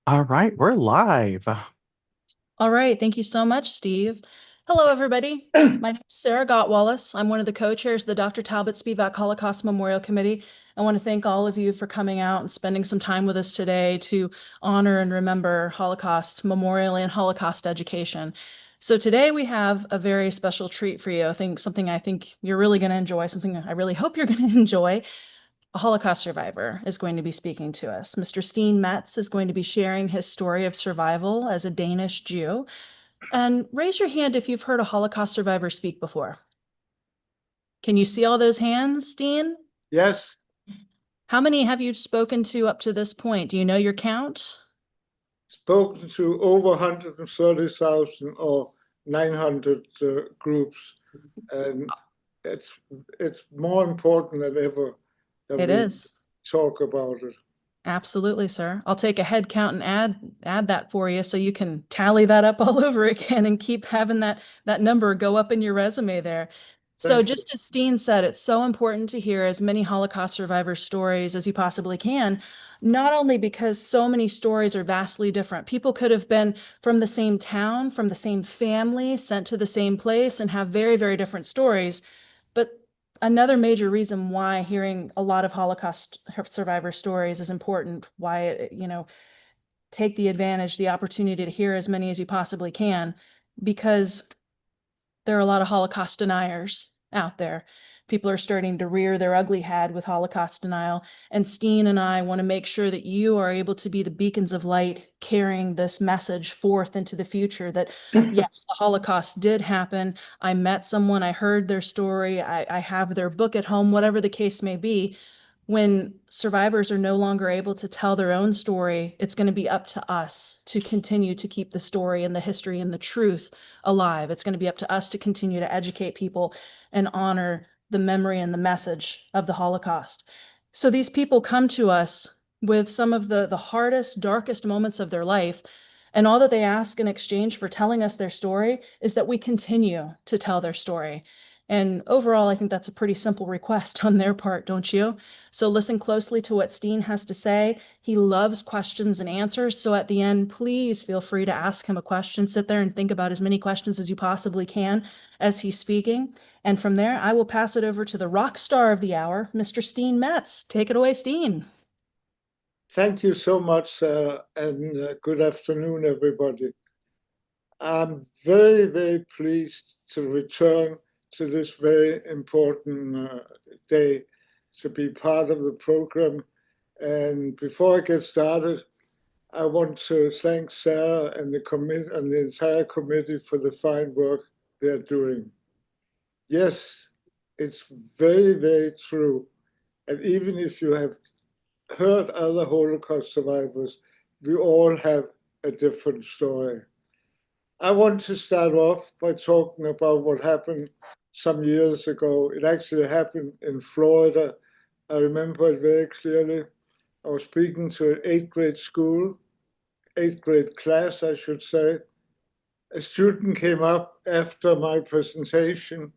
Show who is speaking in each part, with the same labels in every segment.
Speaker 1: All right, we're live.
Speaker 2: All right. Thank you so much, Steve. Hello, everybody. My name is Sarah Gottwallace. I'm one of the co-chairs of the Dr. Talbot Spivak Holocaust Memorial Committee. I want to thank all of you for coming out and spending some time with us today to honor and remember Holocaust Memorial and Holocaust education. So today we have a very special treat for you. Something I think you're really going to enjoy, something I really hope you're going to enjoy. A Holocaust survivor is going to be speaking to us. Mr. Steen Metz is going to be sharing his story of survival as a Danish Jew. And raise your hand if you've heard a Holocaust survivor speak before. Can you see all those hands, Steen?
Speaker 3: Yes,
Speaker 2: How many have you spoken to up to this point? Do you know your count?
Speaker 3: spoken to over 130,000 or 900 groups, and it's it's more important than ever that
Speaker 2: It
Speaker 3: we
Speaker 2: is.
Speaker 3: talk about it.
Speaker 2: Absolutely, sir. I'll take a head count and add that for you so you can tally that up all over again and keep having that number go up in your resume there. So
Speaker 3: Thank you.
Speaker 2: just as Steen said, it's so important to hear as many Holocaust survivor stories as you possibly can, not only because so many stories are vastly different. People could have been from the same town, from the same family, sent to the same place, and have very, very different stories. But another major reason why hearing a lot of Holocaust survivor stories is important, why, take the advantage, the opportunity to hear as many as you possibly can, because there are a lot of Holocaust deniers out there. People are starting to rear their ugly head with Holocaust denial. And Steen and I want to make sure that you are able to be the beacons of light carrying this message forth into the future that, yes, the Holocaust did happen. I met someone, I heard their story, I have their book at home, whatever the case may be. When survivors are no longer able to tell their own story, it's going to be up to us to continue to keep the story and the history and the truth alive. It's going to be up to us to continue to educate people and honor the memory and the message of the Holocaust. So these people come to us with some of the hardest, darkest moments of their life. And all that they ask in exchange for telling us their story is that we continue to tell their story. And overall, I think that's a pretty simple request on their part, don't you? So listen closely to what Steen has to say. He loves questions and answers. So at the end, please feel free to ask him a question. Sit there and think about as many questions as you possibly can as he's speaking. And from there, I will pass it over to the rock star of the hour, Mr. Steen Metz. Take it away, Steen.
Speaker 3: Thank you so much, Sarah, and good afternoon, everybody. I'm very, very pleased to return to this very important day to be part of the program. And before I get started, I want to thank Sarah and the committee and the entire committee for the fine work they're doing. Yes, it's very, very true. And even if you have heard other Holocaust survivors, we all have a different story. I want to start off by talking about what happened some years ago. It actually happened in Florida. I remember it very clearly. I was speaking to an eighth grade school, eighth grade class, I should say. A student came up after my presentation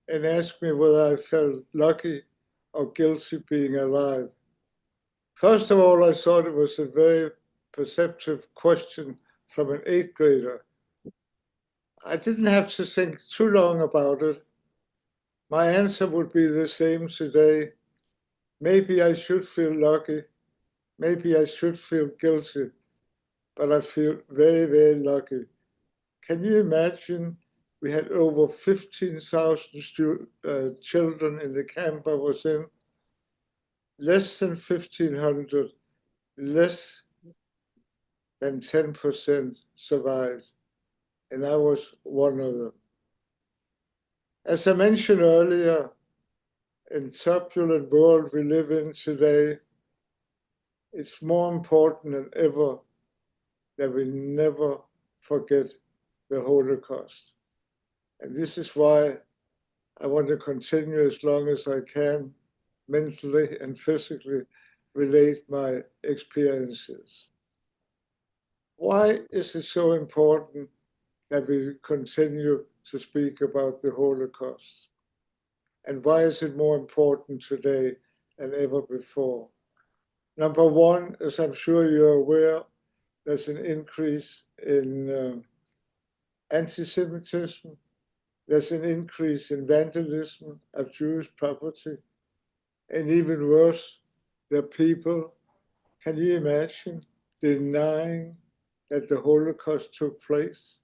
Speaker 3: and asked me whether I felt lucky or guilty being alive. First of all, I thought it was a very perceptive question from an eighth grader. I didn't have to think too long about it. My answer would be the same today. Maybe I should feel lucky. Maybe I should feel guilty, but I feel very, very lucky. Can you imagine? We had over 15,000 children in the camp I was in. Less than 1,500, less than 10% survived, and I was one of them. As I mentioned earlier, in turbulent world we live in today, it's more important than ever that we never forget the Holocaust. And this is why I want to continue as long as I can, mentally and physically, relate my experiences. Why is it so important that we continue to speak about the Holocaust? And why is it more important today than ever before? Number one, as I'm sure you're aware, there's an increase in anti-Semitism. There's an increase in vandalism of Jewish property. And even worse, there are people, can you imagine, denying that the Holocaust took place?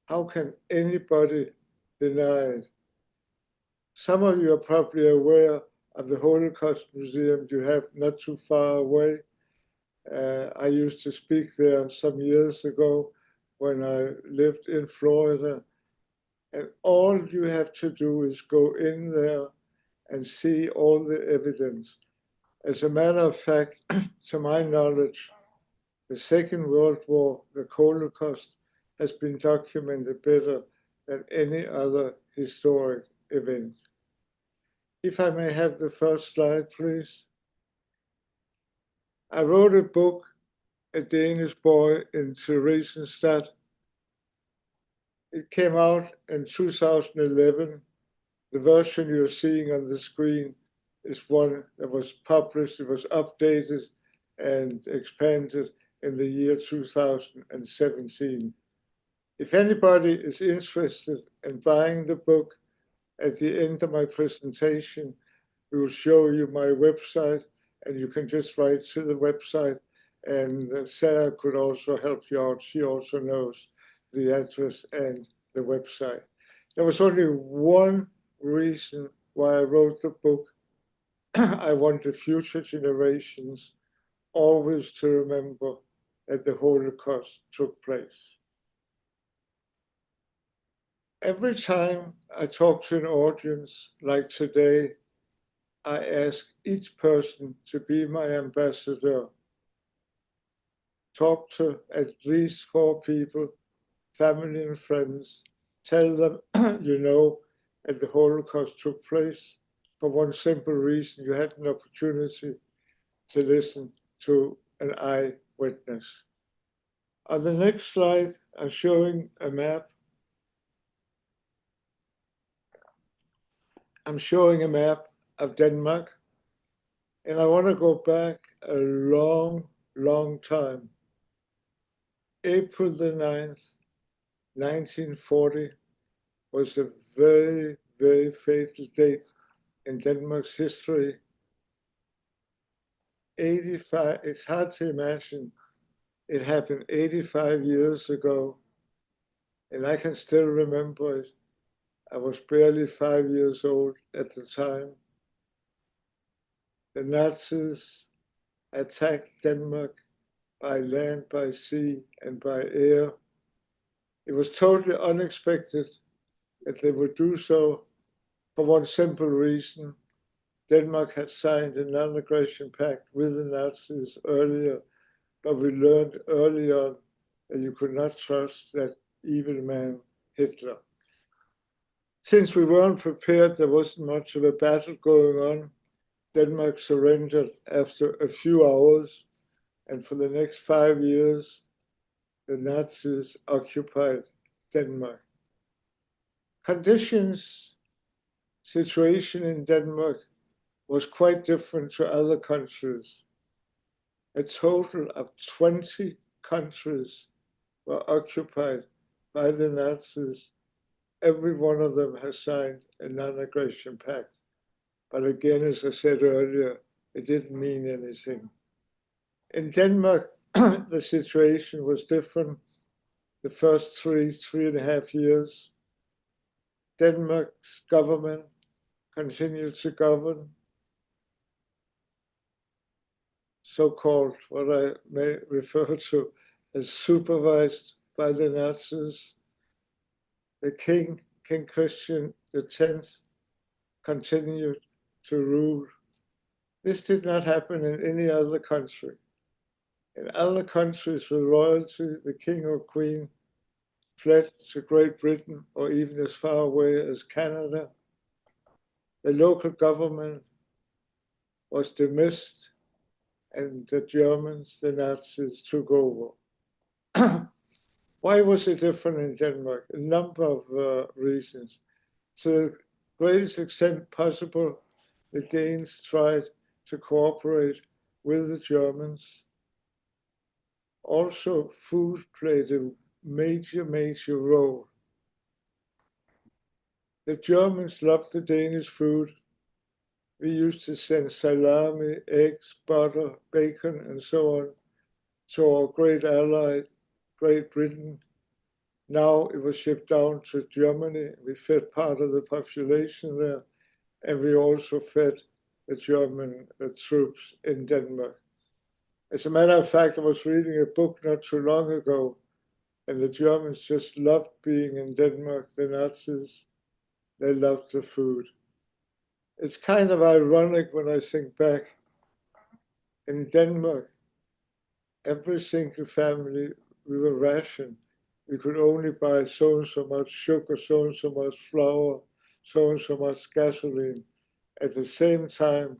Speaker 3: How can anybody deny it? Some of you are probably aware of the Holocaust Museum you have not too far away. I used to speak there some years ago when I lived in Florida. And all you have to do is go in there and see all the evidence. As a matter of fact, to my knowledge, the Second World War, the Holocaust, has been documented better than any other historic event. If I may have the first slide, please. I wrote a book, A Danish Boy in Theresienstadt. It came out in 2011. The version you're seeing on the screen is one that was published, it was updated and expanded in the year 2017. If anybody is interested in buying the book, at the end of my presentation, we will show you my website, and you can just write to the website, and Sarah could also help you out. She also knows the address and the website. There was only one reason why I wrote the book. I want the future generations always to remember that the Holocaust took place. Every time I talk to an audience like today, I ask each person to be my ambassador. Talk to at least 4 people, family and friends. Tell them, you know, that the Holocaust took place for one simple reason: you had an opportunity to listen to an eyewitness. On the next slide, I'm showing a map. I'm showing a map of Denmark, and I want to go back a long, long time. April the 9th, 1940 was a very, very fatal date in Denmark's history. 85, it's hard to imagine it happened 85 years ago, and I can still remember it. I was barely 5 years old at the time. The Nazis attacked Denmark by land, by sea, and by air. It was totally unexpected that they would do so for one simple reason. Denmark had signed a non-aggression pact with the Nazis earlier, but we learned early on that you could not trust that evil man, Hitler. Since we weren't prepared, there wasn't much of a battle going on. Denmark surrendered after a few hours, and for the next 5 years, the Nazis occupied Denmark. Situation in Denmark was quite different to other countries. A total of 20 countries were occupied by the Nazis. Every one of them has signed a non-aggression pact. But again, as I said earlier, it didn't mean anything. In Denmark, the situation was different. The first 3.5 years, Denmark's government continued to govern, so-called what I may refer to as supervised by the Nazis. The King Christian X, continued to rule. This did not happen in any other country. In other countries with royalty, the king or queen fled to Great Britain or even as far away as Canada. The local government was dismissed, and the Germans, the Nazis, took over. Why was it different in Denmark? A number of reasons. To the greatest extent possible, the Danes tried to cooperate with the Germans. also food played a major role. The Germans loved the Danish food. We used to send salami, eggs, butter, bacon, and so on to our great ally, Great Britain. Now it was shipped down to Germany. We fed part of the population there, and we also fed the German troops in Denmark. As a matter of fact, I was reading a book not too long ago, and the Germans just loved being in Denmark, the Nazis. They loved the food. It's kind of ironic when I think back. In Denmark, every single family, we were rationed. We could only buy so and so much sugar, so and so much flour, so and so much gasoline. At the same time,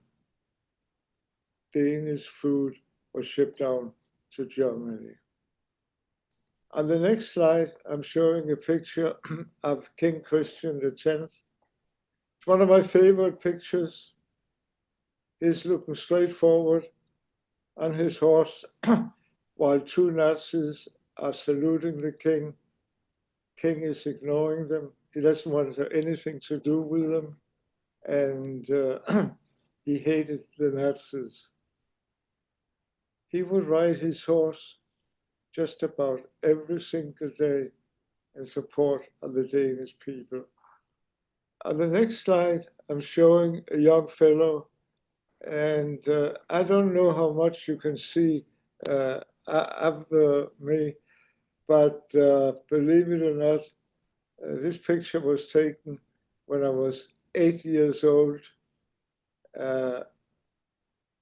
Speaker 3: Danish food was shipped down to Germany. On the next slide, I'm showing a picture of King Christian X. It's one of my favorite pictures. He's looking straight forward on his horse while two Nazis are saluting the king. King is ignoring them. He doesn't want to have anything to do with them. And he hated the Nazis. He would ride his horse just about every single day in support of the Danish people. On the next slide, I'm showing a young fellow, and I don't know how much you can see of me, but believe it or not, this picture was taken when I was 8 years old.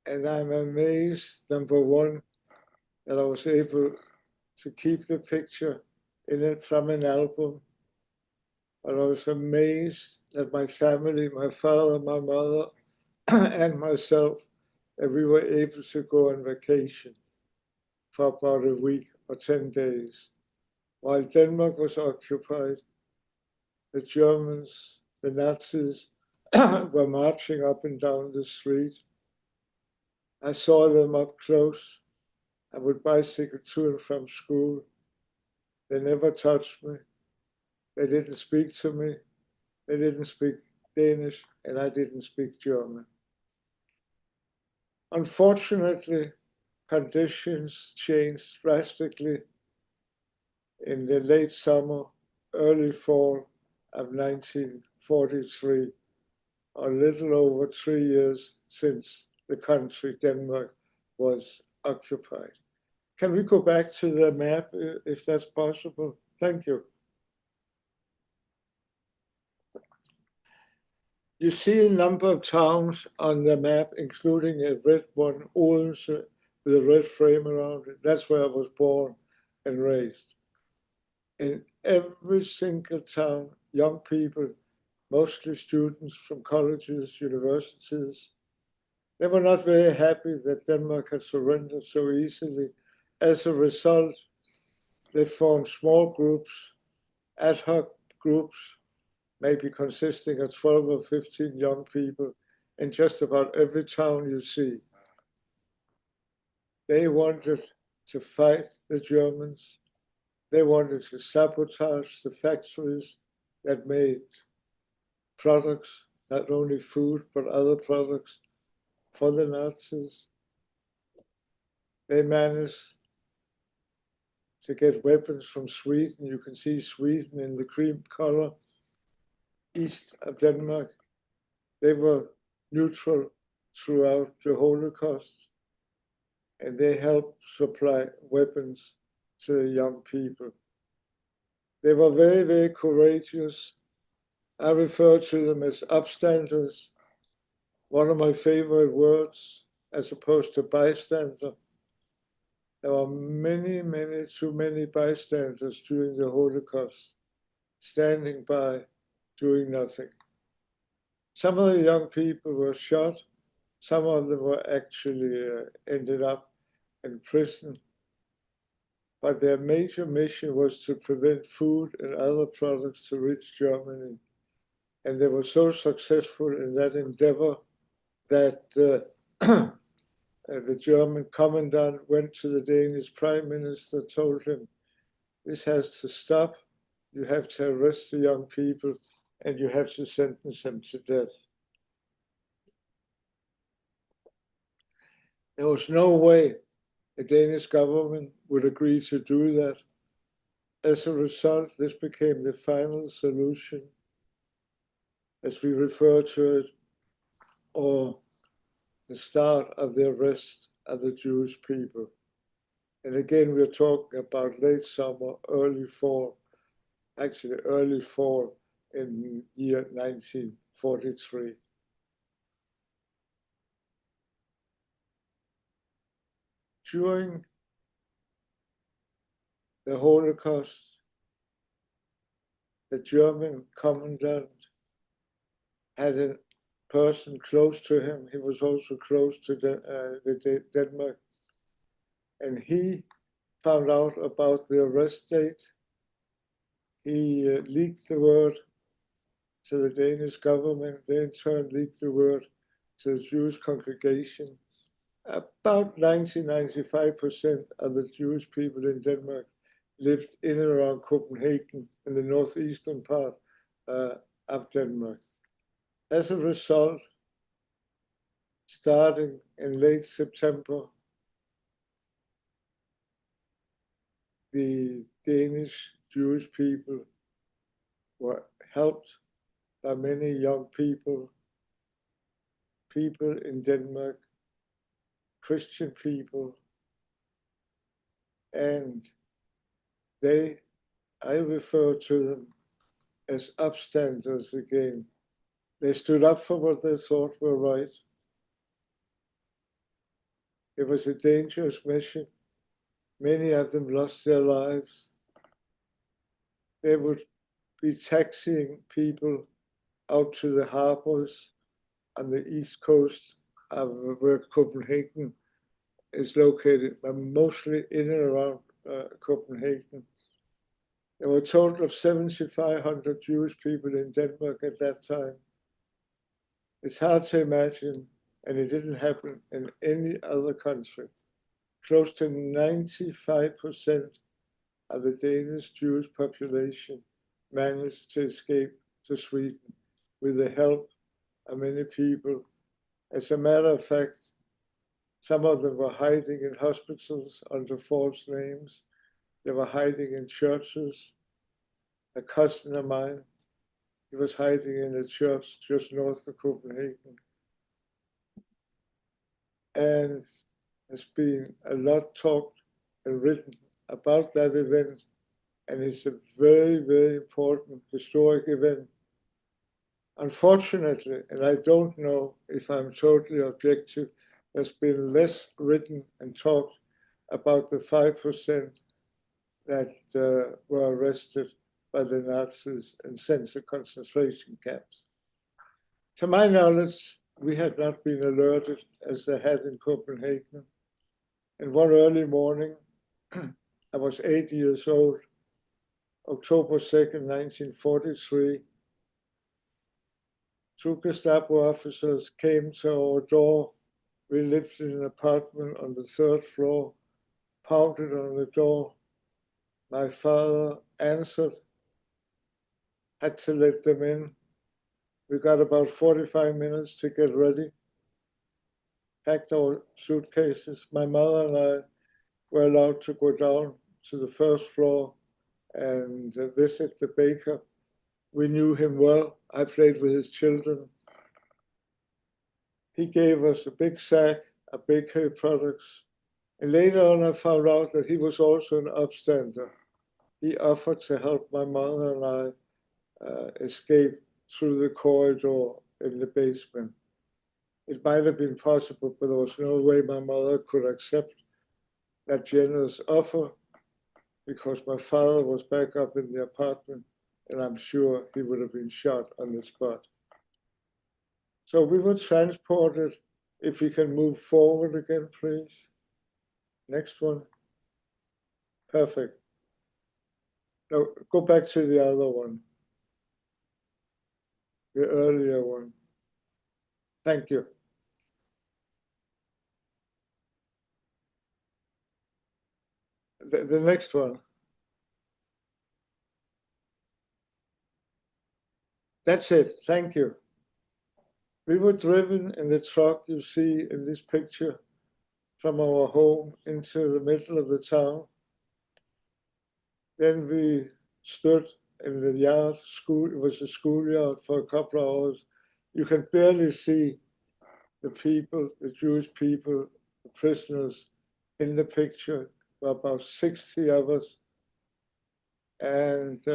Speaker 3: And I'm amazed, number one, that I was able to keep the picture in it from an album. But I was amazed that my family, my father, my mother, and myself, that we were able to go on vacation for about a week or 10 days. While Denmark was occupied, the Germans, the Nazis, were marching up and down the street. I saw them up close. I would bicycle to and from school. They never touched me. They didn't speak to me. They didn't speak Danish, and I didn't speak German. Unfortunately, conditions changed drastically in the late summer, early fall of 1943, a little over 3 years since the country, Denmark, was occupied. Can we go back to the map, if that's possible? Thank you. You see a number of towns on the map, including a red one, Odense, with a red frame around it. That's where I was born and raised. In every single town, young people, mostly students from colleges, universities, they were not very happy that Denmark had surrendered so easily. As a result, they formed small groups, ad hoc groups, maybe consisting of 12 or 15 young people in just about every town you see. They wanted to fight the Germans. They wanted to sabotage the factories that made products, not only food, but other products for the Nazis. They managed to get weapons from Sweden. You can see Sweden in the cream color, east of Denmark. They were neutral throughout the Holocaust, and they helped supply weapons to the young people. They were very, very courageous. I refer to them as upstanders. One of my favorite words, as opposed to bystander. There were many, too many bystanders during the Holocaust, standing by, doing nothing. Some of the young people were shot. Some of them were actually ended up in prison. But their major mission was to prevent food and other products to reach Germany. And they were so successful in that endeavor that the German commandant went to the Danish prime minister, told him, this has to stop. You have to arrest the young people and you have to sentence them to death. There was no way the Danish government would agree to do that. As a result, this became the final solution, as we refer to it, or the start of the arrest of the Jewish people. And again, we're talking about late summer, early fall, actually early fall in year 1943. During the Holocaust, the German commandant had a person close to him. He was also close to Denmark. And he found out about the arrest date. He leaked the word to the Danish government. They in turn leaked the word to the Jewish congregation. About 90-95% of the Jewish people in Denmark lived in and around Copenhagen in the northeastern part of Denmark. As a result, starting in late September, the Danish Jewish people were helped by many young people in Denmark, Christian people, and I refer to them as upstanders again. They stood up for what they thought were right. It was a dangerous mission. Many of them lost their lives. They would be taxiing people out to the harbors on the east coast of where Copenhagen is located, but mostly in and around Copenhagen. There were a total of 7,500 Jewish people in Denmark at that time. It's hard to imagine, and it didn't happen in any other country. Close to 95% of the Danish Jewish population managed to escape to Sweden with the help of many people. As a matter of fact, some of them were hiding in hospitals under false names. They were hiding in churches. A cousin of mine, he was hiding in a church just north of Copenhagen. And there's been a lot talked and written about that event. And it's a very, very important historic event. Unfortunately, and I don't know if I'm totally objective, there's been less written and talked about the 5% that were arrested by the Nazis and sent to concentration camps. To my knowledge, we had not been alerted as they had in Copenhagen. And one early morning, I was 8 years old, October 2nd, 1943, two Gestapo officers came to our door. We lived in an apartment on the third floor, pounded on the door. My father answered, had to let them in. We got about 45 minutes to get ready, packed our suitcases. My mother and I were allowed to go down to the first floor and visit the baker. We knew him well. I played with his children. He gave us a big sack of bakery products. And later on, I found out that he was also an upstander. He offered to help my mother and I escape through the corridor in the basement. It might have been possible, but there was no way my mother could accept that generous offer because my father was back up in the apartment and I'm sure he would have been shot on the spot. So we were transported. If we can move forward again, please. Next one. Perfect. Now go back to the other one, the earlier one. Thank you. the next one. That's it. Thank you. We were driven in the truck you see in this picture from our home into the middle of the town. Then we stood in the yard, school, it was a schoolyard for a couple of hours. You can barely see the people, the Jewish people, the prisoners in the picture. There were about 60 of us. And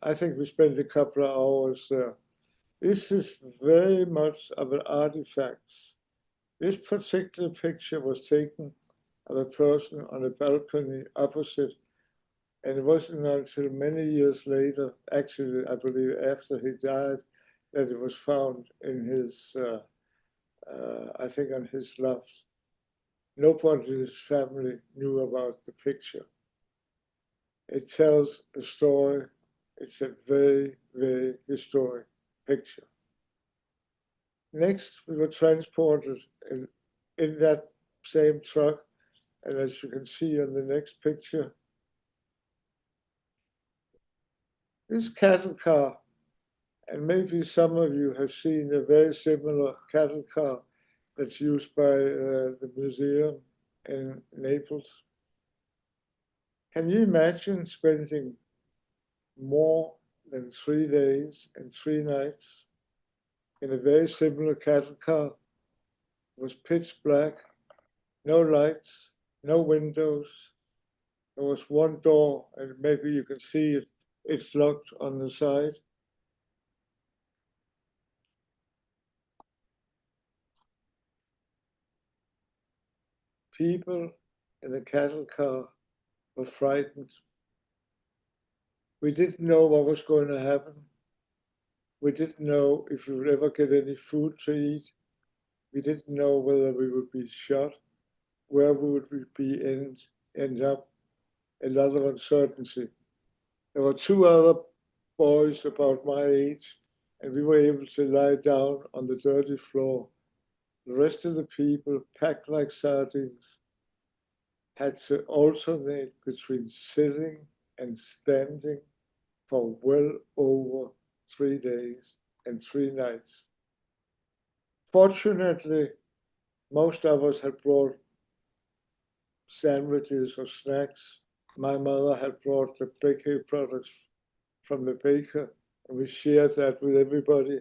Speaker 3: I think we spent a couple of hours there. This is very much of an artifact. This particular picture was taken of a person on a balcony opposite, and it wasn't until many years later, actually, I believe after he died, that it was found in his, I think on his loft. Nobody in his family knew about the picture. It tells a story. It's a very, very historic picture. Next, we were transported in that same truck. And as you can see on the next picture, this cattle car, and maybe some of you have seen a very similar cattle car that's used by the museum in Naples. Can you imagine spending more than 3 days and 3 nights in a very similar cattle car? It was pitch black, no lights, no windows. There was one door, and maybe you can see it, it's locked on the side. People in the cattle car were frightened. We didn't know what was going to happen. We didn't know if we would ever get any food to eat. We didn't know whether we would be shot, where would we be end up, a lot of uncertainty. There were 2 other boys about my age, and we were able to lie down on the dirty floor. The rest of the people, packed like sardines, had to alternate between sitting and standing for well over 3 days and 3 nights. Fortunately, most of us had brought sandwiches or snacks. My mother had brought the bakery products from the baker, and we shared that with everybody.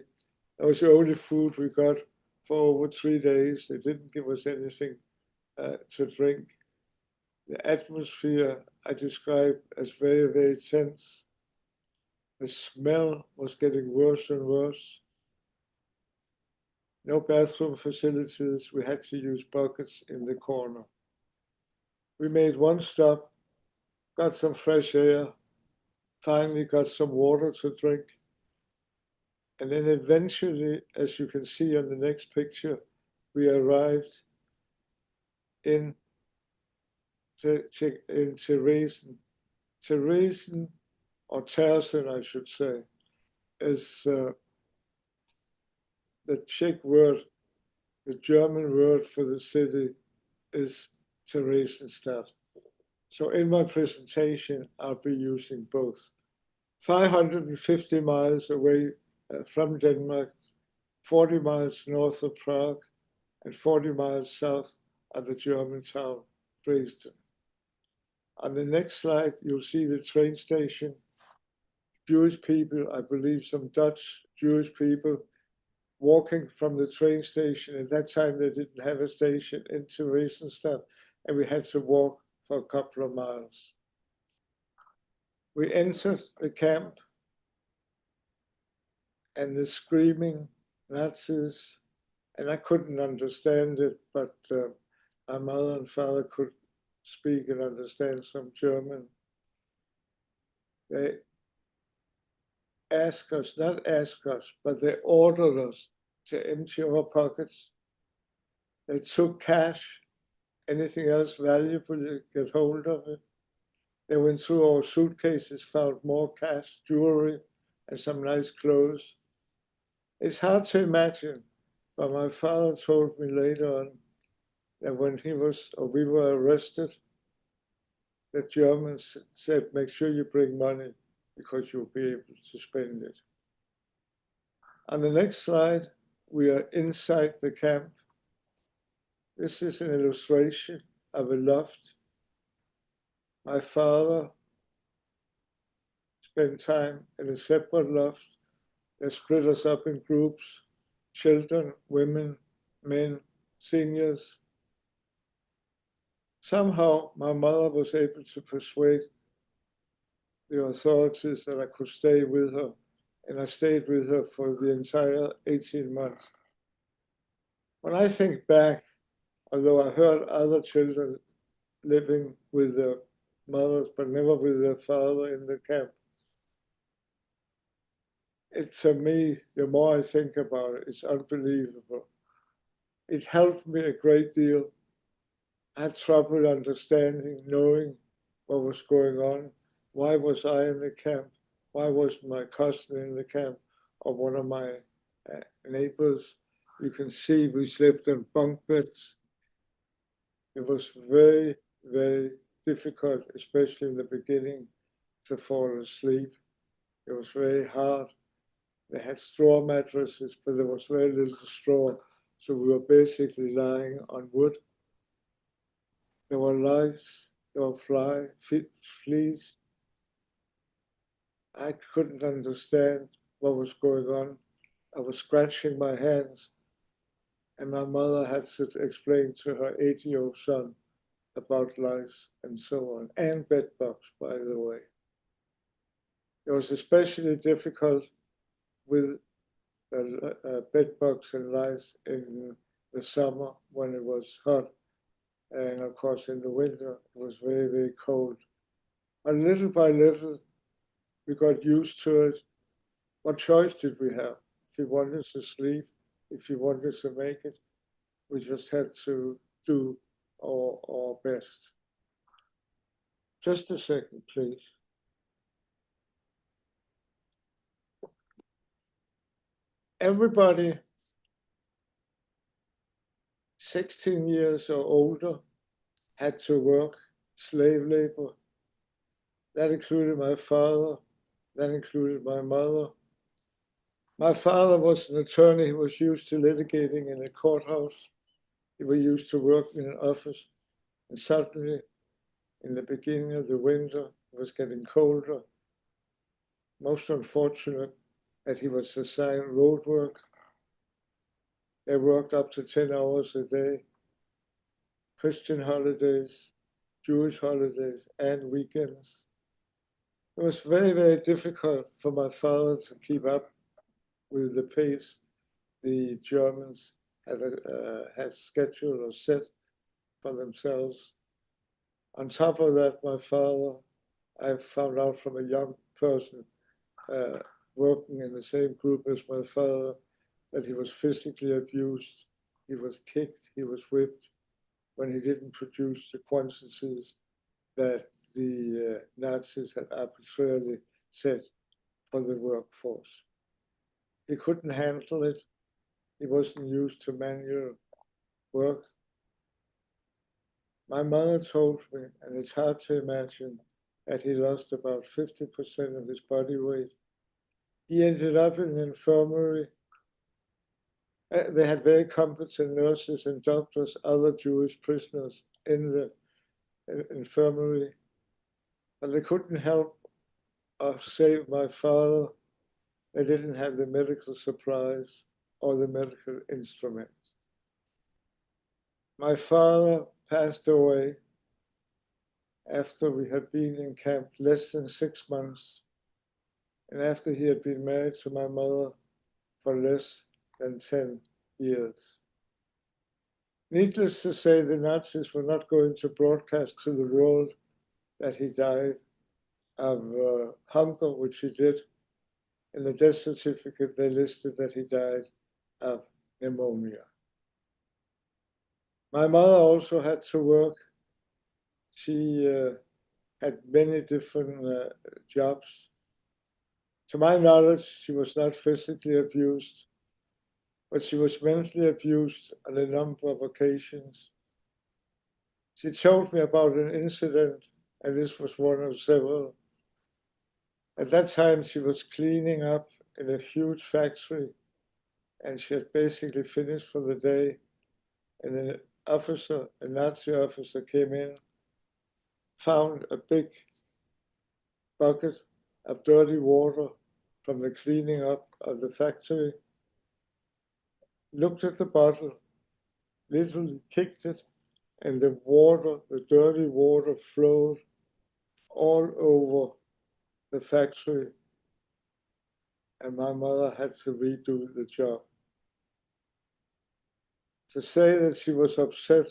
Speaker 3: That was the only food we got for over 3 days. They didn't give us anything to drink. The atmosphere I described as very, very tense. The smell was getting worse and worse. No bathroom facilities. We had to use buckets in the corner. We made one stop, got some fresh air, finally got some water to drink. And then eventually, as you can see on the next picture, we arrived in Theresen. Theresen, or Tersen, I should say, is the Czech word, the German word for the city is Theresienstadt. So in my presentation, I'll be using both. 550 miles away from Denmark, 40 miles north of Prague, and 40 miles south of the German town, Dresden. On the next slide, you'll see the train station. Jewish people, I believe some Dutch Jewish people, walking from the train station. At that time, they didn't have a station into Theresienstadt, and we had to walk for a couple of miles. We entered the camp, and the screaming Nazis, and I couldn't understand it, but my mother and father could speak and understand some German. They asked us, not asked us, but they ordered us to empty our pockets. They took cash, anything else valuable to get hold of it. They went through our suitcases, found more cash, jewelry, and some nice clothes. It's hard to imagine, but my father told me later on that when he was, or we were arrested, the Germans said, make sure you bring money because you'll be able to spend it. On the next slide, we are inside the camp. This is an illustration of a loft. My father spent time in a separate loft. They split us up in groups, children, women, men, seniors. Somehow my mother was able to persuade the authorities that I could stay with her, and I stayed with her for the entire 18 months. When I think back, although I heard other children living with their mothers, but never with their father in the camp, to me, the more I think about it, it's unbelievable. It helped me a great deal. I had trouble understanding, knowing what was going on. Why was I in the camp? Why was my cousin in the camp, or one of my neighbors? You can see we slept in bunk beds. It was very, very difficult, especially in the beginning, to fall asleep. It was very hard. They had straw mattresses, but there was very little straw. So we were basically lying on wood. There were lice, there were fleas. I couldn't understand what was going on. I was scratching my hands, and my mother had to explain to her 8-year-old son about lice and so on, and bedbugs, by the way. It was especially difficult with bedbugs and lice in the summer when it was hot. And of course, in the winter, it was very, very cold. But little by little, we got used to it. What choice did we have? If we wanted to sleep, if we wanted to make it, we just had to do our best. Just a second, please. Everybody 16 years or older had to work slave labor. That included my father, that included my mother. My father was an attorney. He was used to litigating in a courthouse. He was used to working in an office. And suddenly, in the beginning of the winter, it was getting colder. Most unfortunate that he was assigned road work. They worked up to 10 hours a day, Christian holidays, Jewish holidays, and weekends. It was very, very difficult for my father to keep up with the pace the Germans had scheduled or set for themselves. On top of that, my father, I found out from a young person working in the same group as my father, that he was physically abused. He was kicked, he was whipped when he didn't produce the quantities that the Nazis had arbitrarily set for the workforce. He couldn't handle it. He wasn't used to manual work. My mother told me, and it's hard to imagine, that he lost about 50% of his body weight. He ended up in an infirmary. They had very competent nurses and doctors, other Jewish prisoners in the infirmary, but they couldn't help or save my father. They didn't have the medical supplies or the medical instruments. My father passed away after we had been in camp less than 6 months, and after he had been married to my mother for less than 10 years. Needless to say, the Nazis were not going to broadcast to the world that he died of hunger, which he did. In the death certificate, they listed that he died of pneumonia. My mother also had to work. She had many different jobs. To my knowledge, she was not physically abused, but she was mentally abused on a number of occasions. She told me about an incident and this was one of several. At that time, she was cleaning up in a huge factory, and she had basically finished for the day. And an officer, a Nazi officer, came in, found a big bucket of dirty water from the cleaning up of the factory, looked at the bottle, literally kicked it, and the water, the dirty water, flowed all over the factory. And my mother had to redo the job. To say that she was upset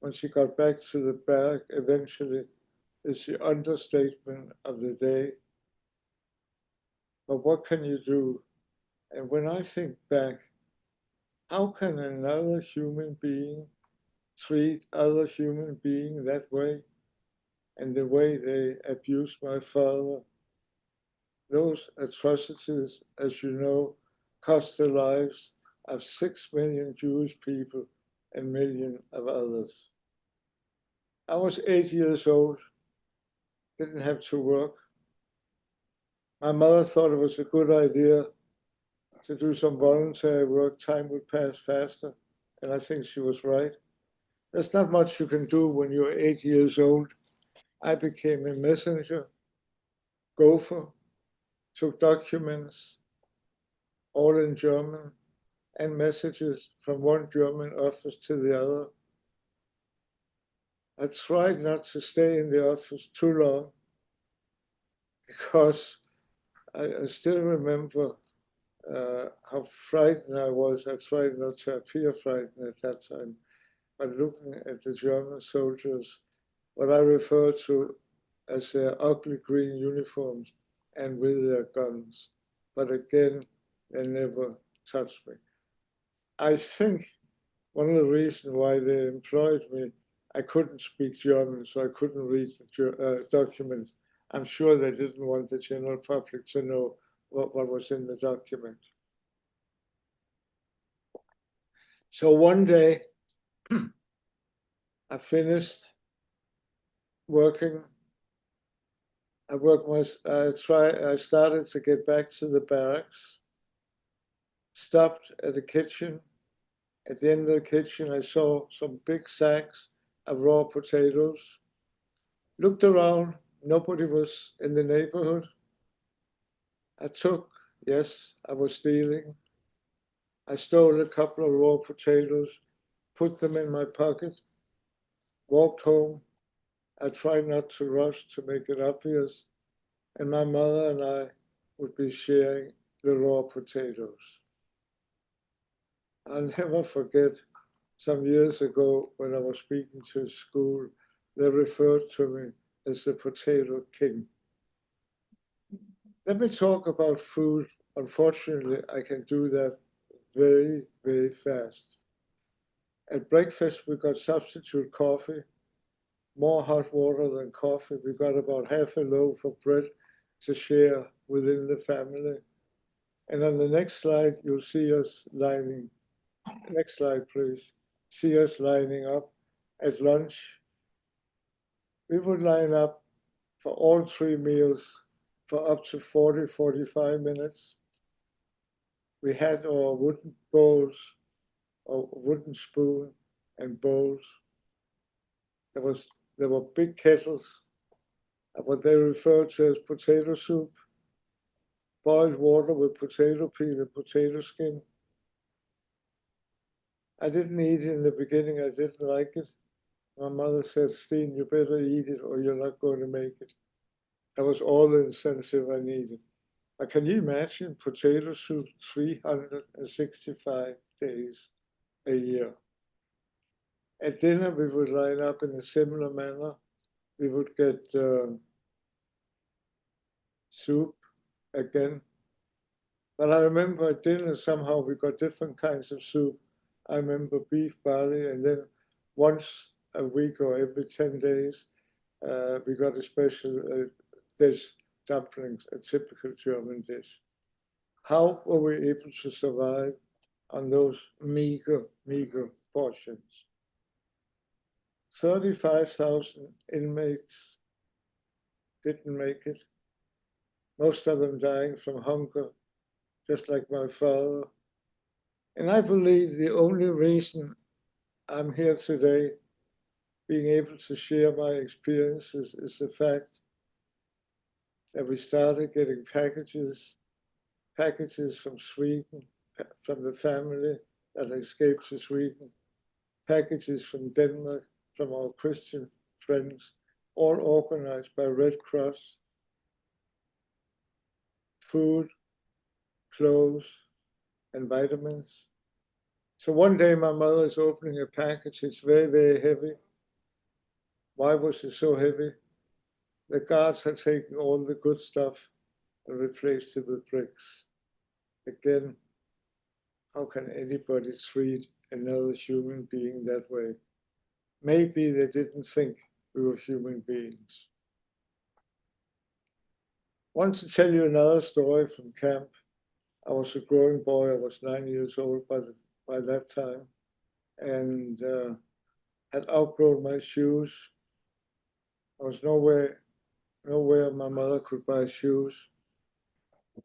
Speaker 3: when she got back to the barrack eventually is the understatement of the day. But what can you do? And when I think back, how can another human being treat other human being that way? And the way they abused my father, those atrocities, as you know, cost the lives of 6 million Jewish people and millions of others. I was 8 years old, didn't have to work. My mother thought it was a good idea to do some voluntary work, time would pass faster, and I think she was right. There's not much you can do when you're 8 years old. I became a messenger, gopher, took documents, all in German, and messages from one German office to the other. I tried not to stay in the office too long because I still remember how frightened I was. I tried not to appear frightened at that time, but looking at the German soldiers, what I refer to as their ugly green uniforms and with their guns. But again, they never touched me. I think one of the reasons why they employed me, I couldn't speak German, so I couldn't read the documents. I'm sure they didn't want the general public to know what was in the document. So one day, I finished working. I started to get back to the barracks, stopped at the kitchen. At the end of the kitchen, I saw some big sacks of raw potatoes. Looked around, nobody was in the neighborhood. I took, yes, I was stealing. I stole a couple of raw potatoes, put them in my pocket, walked home. I tried not to rush to make it obvious. And my mother and I would be sharing the raw potatoes. I'll never forget some years ago when I was speaking to a school, they referred to me as the potato king. Let me talk about food. Unfortunately, I can do that very, very fast. At breakfast, we got substitute coffee, more hot water than coffee. We got about half a loaf of bread to share within the family. And on the next slide, you'll see us lining. Next slide, please. See us lining up at lunch. We would line up for all 3 meals for up to 40, 45 minutes. We had our wooden bowls, or wooden spoon and bowls. There were big kettles, what they referred to as potato soup, boiled water with potato peel and potato skin. I didn't eat it in the beginning, I didn't like it. My mother said, Steen, you better eat it or you're not going to make it. That was all the incentive I needed. But can you imagine potato soup 365 days a year? At dinner, we would line up in a similar manner. We would get soup again. But I remember at dinner, somehow we got different kinds of soup. I remember beef, barley, and then once a week or every 10 days, we got a special dish, dumplings, a typical German dish. How were we able to survive on those meager portions? 35,000 inmates didn't make it. Most of them dying from hunger, just like my father. And I believe the only reason I'm here today, being able to share my experiences, is the fact that we started getting packages from Sweden, from the family that escaped to Sweden, packages from Denmark, from our Christian friends, all organized by Red Cross, food, clothes, and vitamins. So one day my mother is opening a package. It's very, very heavy. Why was it so heavy? The guards had taken all the good stuff and replaced it with bricks. Again, how can anybody treat another human being that way? Maybe they didn't think we were human beings. I want to tell you another story from camp. I was a growing boy. I was 9 years old by that time, and had outgrown my shoes. I was nowhere my mother could buy shoes.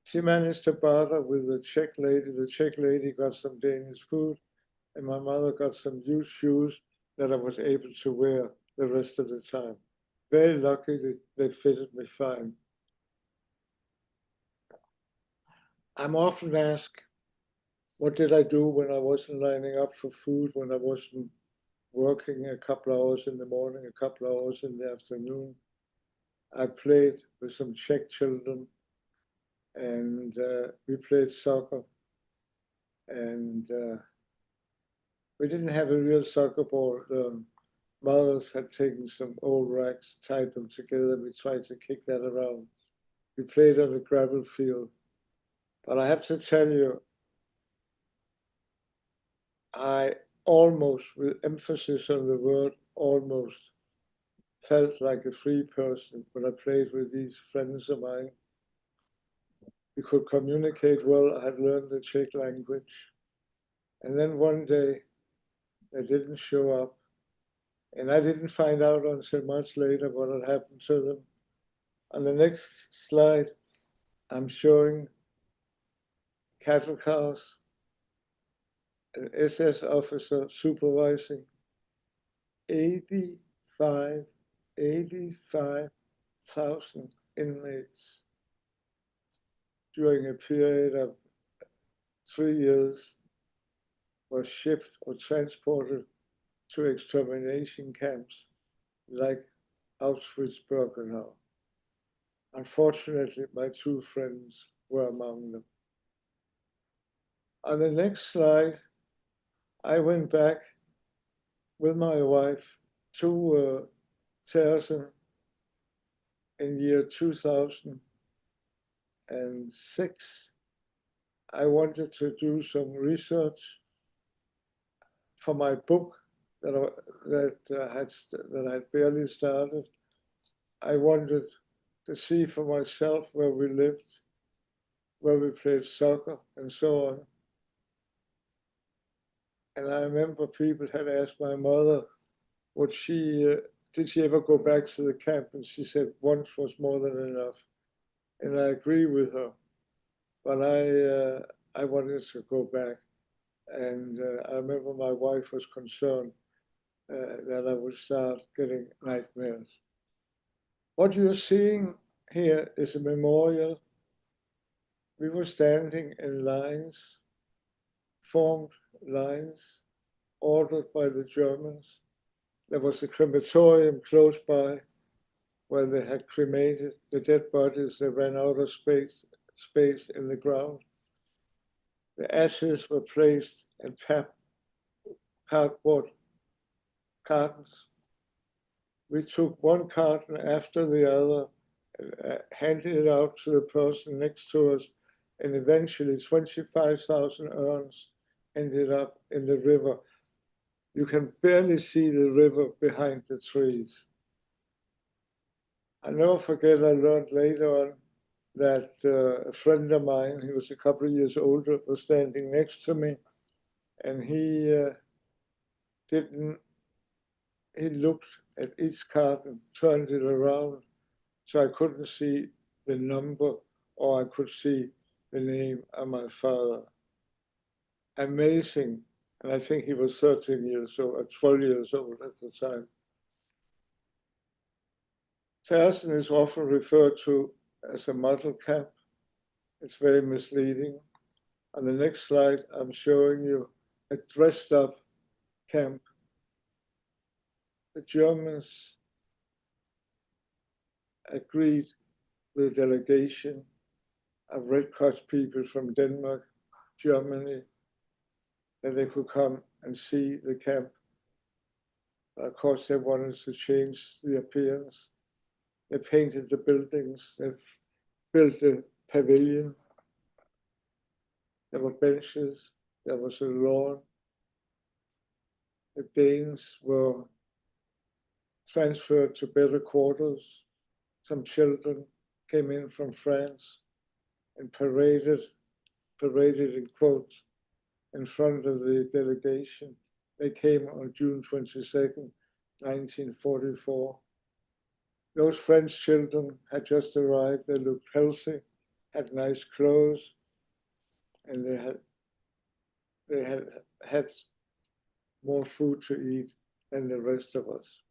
Speaker 3: She managed to barter with the Czech lady. The Czech lady got some Danish food, and my mother got some used shoes that I was able to wear the rest of the time. Very lucky they fitted me fine. I'm often asked, what did I do when I wasn't lining up for food, when I wasn't working a couple hours in the morning, a couple hours in the afternoon? I played with some Czech children, and we played soccer. And we didn't have a real soccer ball. Mothers had taken some old rags, tied them together. We tried to kick that around. We played on a gravel field. But I have to tell you, I almost, with emphasis on the word almost, felt like a free person when I played with these friends of mine. We could communicate well. I had learned the Czech language. And then one day, they didn't show up. And I didn't find out until much later what had happened to them. On the next slide, I'm showing cattle cars, an SS officer supervising 85,000 inmates during a period of 3 years, were shipped or transported to extermination camps like Auschwitz-Birkenau. Unfortunately, my two friends were among them. On the next slide, I went back with my wife to Tersen in year 2006. I wanted to do some research for my book that I had barely started. I wanted to see for myself where we lived, where we played soccer, and so on. And I remember people had asked my mother, did she ever go back to the camp? And she said once was more than enough. And I agree with her. But I wanted to go back. And I remember my wife was concerned that I would start getting nightmares. What you're seeing here is a memorial. We were standing in lines, formed lines, ordered by the Germans. There was a crematorium close by where they had cremated the dead bodies. They ran out of space in the ground. The ashes were placed in cardboard cartons. We took one carton after the other, handed it out to the person next to us, and eventually 25,000 urns ended up in the river. You can barely see the river behind the trees. I never forget, I learned later on that a friend of mine, he was a couple of years older, was standing next to me, and he looked at each carton, turned it around, so I couldn't see the number, or I could see the name of my father. Amazing. And I think he was 13 years old, or 12 years old at the time. Thersen is often referred to as a model camp. It's very misleading. On the next slide, I'm showing you a dressed up camp. The Germans agreed with a delegation of Red Cross people from Denmark, Germany, that they could come and see the camp. Of course, they wanted to change the appearance. They painted the buildings, they built a pavilion. There were benches, there was a lawn. The Danes were transferred to better quarters. Some children came in from France and paraded in quotes in front of the delegation. They came on June 22nd, 1944. Those French children had just arrived. They looked healthy, had nice clothes, and they had more food to eat than the rest of us.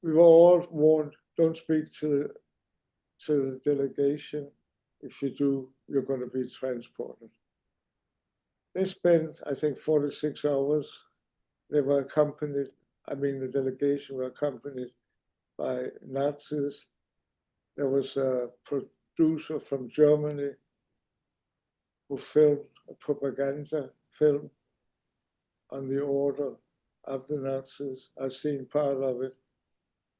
Speaker 3: We were all warned, don't speak to the delegation. If you do, you're going to be transported. They spent, I think, 46 hours. They were accompanied, the delegation were accompanied by Nazis. There was a producer from Germany who filmed a propaganda film on the order of the Nazis. I've seen part of it.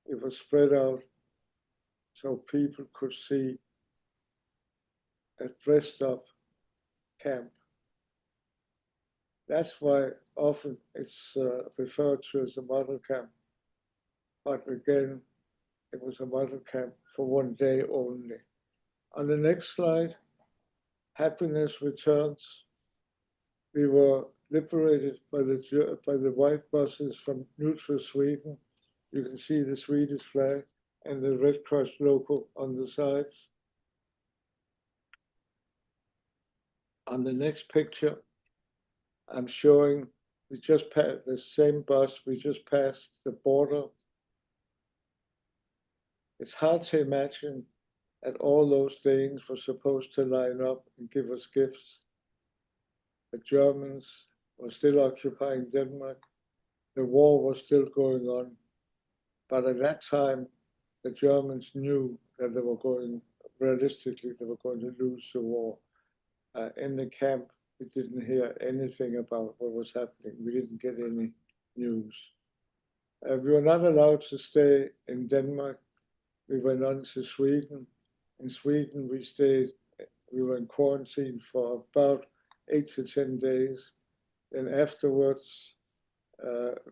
Speaker 3: It was spread out so people could see a dressed up camp. That's why often it's referred to as a model camp. But again, it was a model camp for one day only. On the next slide, happiness returns. We were liberated by the white buses from neutral Sweden. You can see the Swedish flag and the Red Cross logo on the sides. On the next picture, I'm showing we just passed the same bus, we just passed the border. It's hard to imagine that all those Danes were supposed to line up and give us gifts. The Germans were still occupying Denmark. The war was still going on. But at that time, the Germans knew that they were going to lose the war. In the camp, we didn't hear anything about what was happening. We didn't get any news. We were not allowed to stay in Denmark. We went on to Sweden. In Sweden, we were in quarantine for about 8 to 10 days. Then afterwards,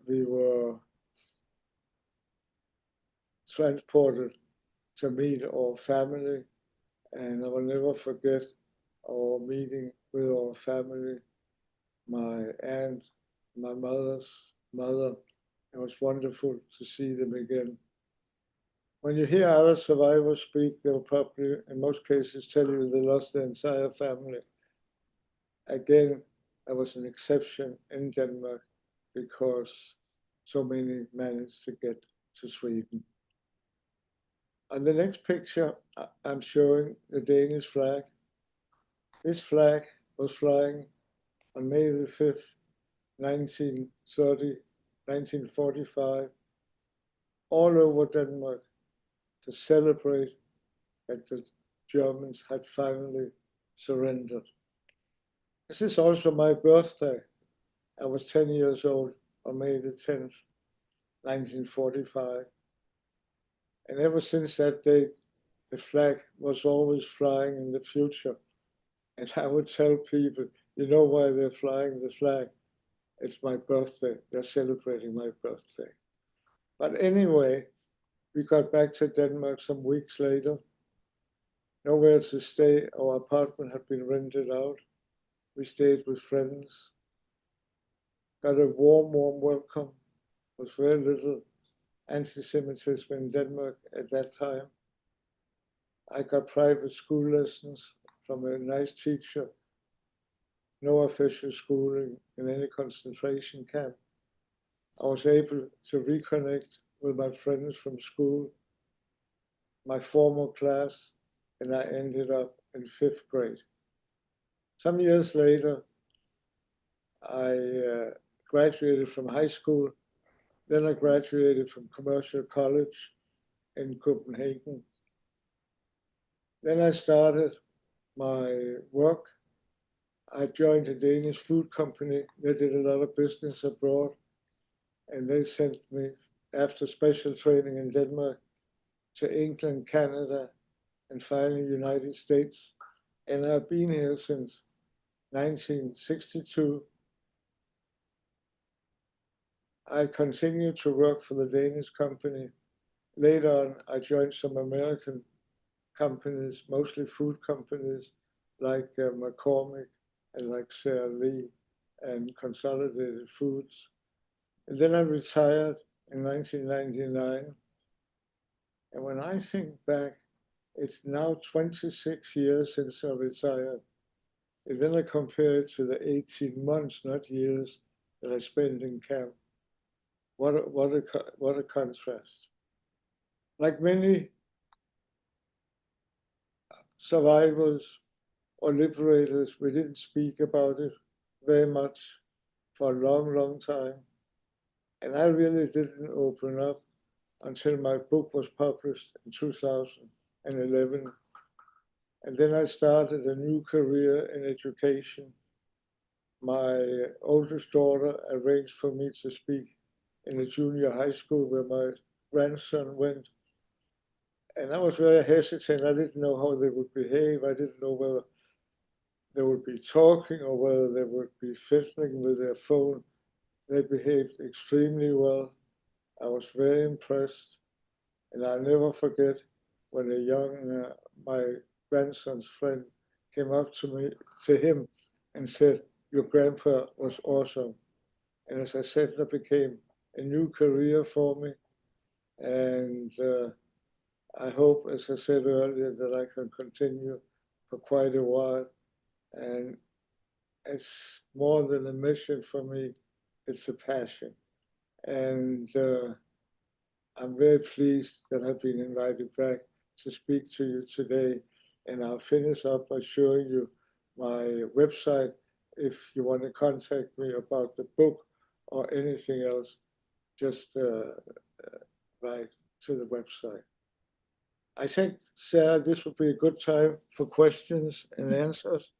Speaker 3: we were transported to meet our family. And I will never forget our meeting with our family, my aunt, my mother's mother. It was wonderful to see them again. When you hear other survivors speak, they'll probably, in most cases, tell you they lost their entire family. Again, there was an exception in Denmark because so many managed to get to Sweden. On the next picture, I'm showing the Danish flag. This flag was flying on May the 5th, 1945, all over Denmark to celebrate that the Germans had finally surrendered. This is also my birthday. I was 10 years old on May the 10th, 1945. And ever since that day, the flag was always flying in the future. And I would tell people, you know why they're flying the flag? It's my birthday. They're celebrating my birthday. But anyway, we got back to Denmark some weeks later. Nowhere to stay. Our apartment had been rented out. We stayed with friends. Got a warm welcome. There was very little anti-Semitism in Denmark at that time. I got private school lessons from a nice teacher, no official schooling in any concentration camp. I was able to reconnect with my friends from school, my former class, and I ended up in 5th grade. Some years later, I graduated from high school. Then I graduated from commercial college in Copenhagen. Then I started my work. I joined a Danish food company. They did a lot of business abroad, and they sent me, after special training in Denmark, to England, Canada, and finally United States. And I've been here since 1962. I continued to work for the Danish company. Later on, I joined some American companies, mostly food companies like McCormick and like Sara Lee and Consolidated Foods. And then I retired in 1999. And when I think back, it's now 26 years since I retired. And then I compare it to the 18 months, not years, that I spent in camp. What a contrast. Like many survivors or liberators, we didn't speak about it very much for a long, long time. And I really didn't open up until my book was published in 2011. And then I started a new career in education. My oldest daughter arranged for me to speak in a junior high school where my grandson went. And I was very hesitant. I didn't know how they would behave. I didn't know whether they would be talking or whether they would be fiddling with their phone. They behaved extremely well. I was very impressed. And I'll never forget when my grandson's friend came up to him and said, "Your grandpa was awesome." And as I said, that became a new career for me. And I hope, as I said earlier, that I can continue for quite a while. And it's more than a mission for me, it's a passion. And I'm very pleased that I've been invited back to speak to you today. And I'll finish up by showing you my website if you want to contact me about the book or anything else. Just write to the website. I think, Sarah, this would be a good time for questions and answers.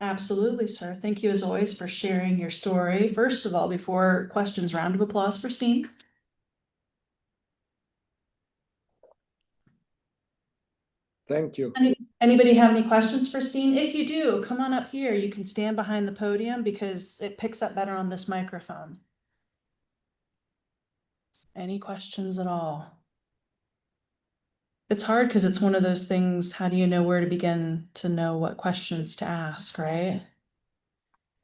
Speaker 2: Absolutely, sir. Thank you as always for sharing your story. First of all, before questions, round of applause for Steen.
Speaker 3: Thank you.
Speaker 2: Anybody have any questions for Steen? If you do, come on up here. You can stand behind the podium because it picks up better on this microphone. Any questions at all? It's hard because it's one of those things, how do you know where to begin to know what questions to ask, right?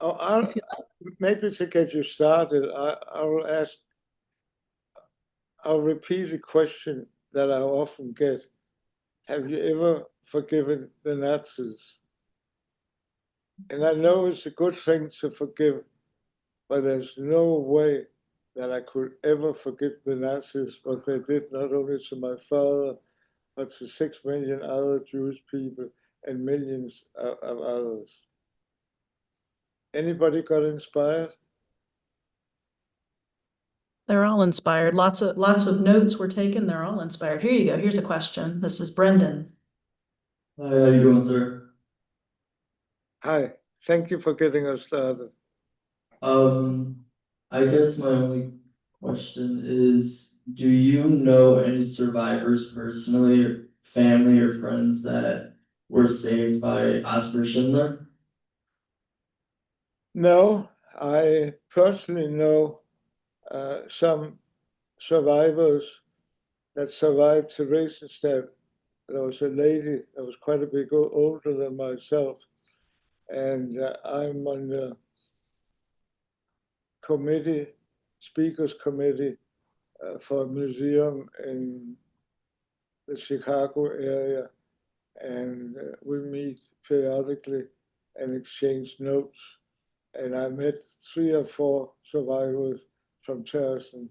Speaker 3: Oh, maybe to get you started, I'll repeat a question that I often get. Have you ever forgiven the Nazis? And I know it's a good thing to forgive, but there's no way that I could ever forgive the Nazis what they did not only to my father, but to 6 million other Jewish people and millions of others. Anybody got inspired?
Speaker 2: They're all inspired. Lots of notes were taken. They're all inspired. Here you go. Here's a question. This is Brendan.
Speaker 1: Hi, how you doing, sir?
Speaker 3: Hi, thank you for getting us started.
Speaker 1: I guess my only question is, do you know any survivors personally, or family or friends that were saved by Oscar Schindler?
Speaker 3: No, I personally know some survivors that survived Theresienstadt. There was a lady that was quite a bit older than myself, and I'm on the committee, speakers committee for a museum in the Chicago area, and we meet periodically and exchange notes. And I met 3 or 4 survivors from Terracin,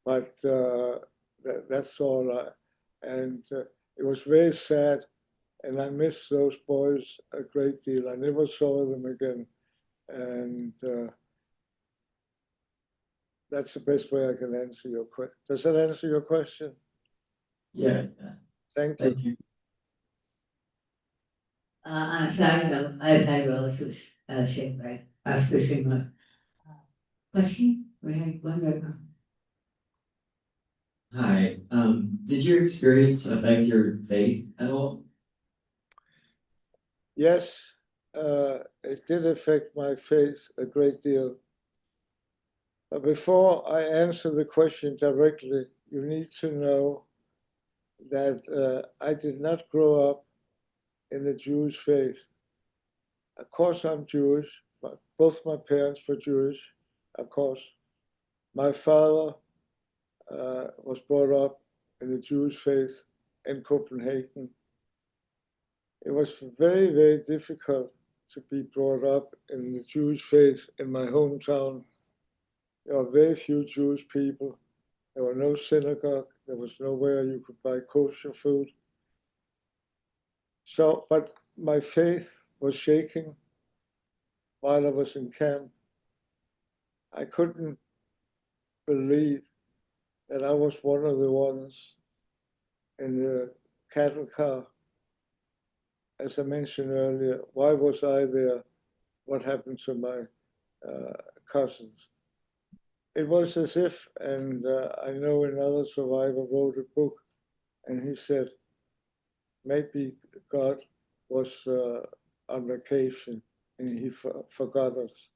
Speaker 3: but that's all. It was very sad, and I miss those boys a great deal. I never saw them again, and that's the best way I can answer your question. Does that answer your question?
Speaker 1: Yeah,
Speaker 3: Thank you.
Speaker 1: thank you.
Speaker 4: On a side note, I've had relatives shipwreck, fishing. Question?
Speaker 1: Hi, did your experience affect your faith at all?
Speaker 3: Yes, it did affect my faith a great deal. But before I answer the question directly, you need to know that I did not grow up in the Jewish faith. Of course, I'm Jewish, but both my parents were Jewish, of course. My father was brought up in the Jewish faith in Copenhagen. It was very, very difficult to be brought up in the Jewish faith in my hometown. There were very few Jewish people. There were no synagogue. There was nowhere you could buy kosher food. So, but my faith was shaking while I was in camp. I couldn't believe that I was one of the ones in the cattle car. As I mentioned earlier, why was I there? What happened to my cousins? It was as if, and I know another survivor wrote a book, and he said, maybe God was on vacation and he forgot us.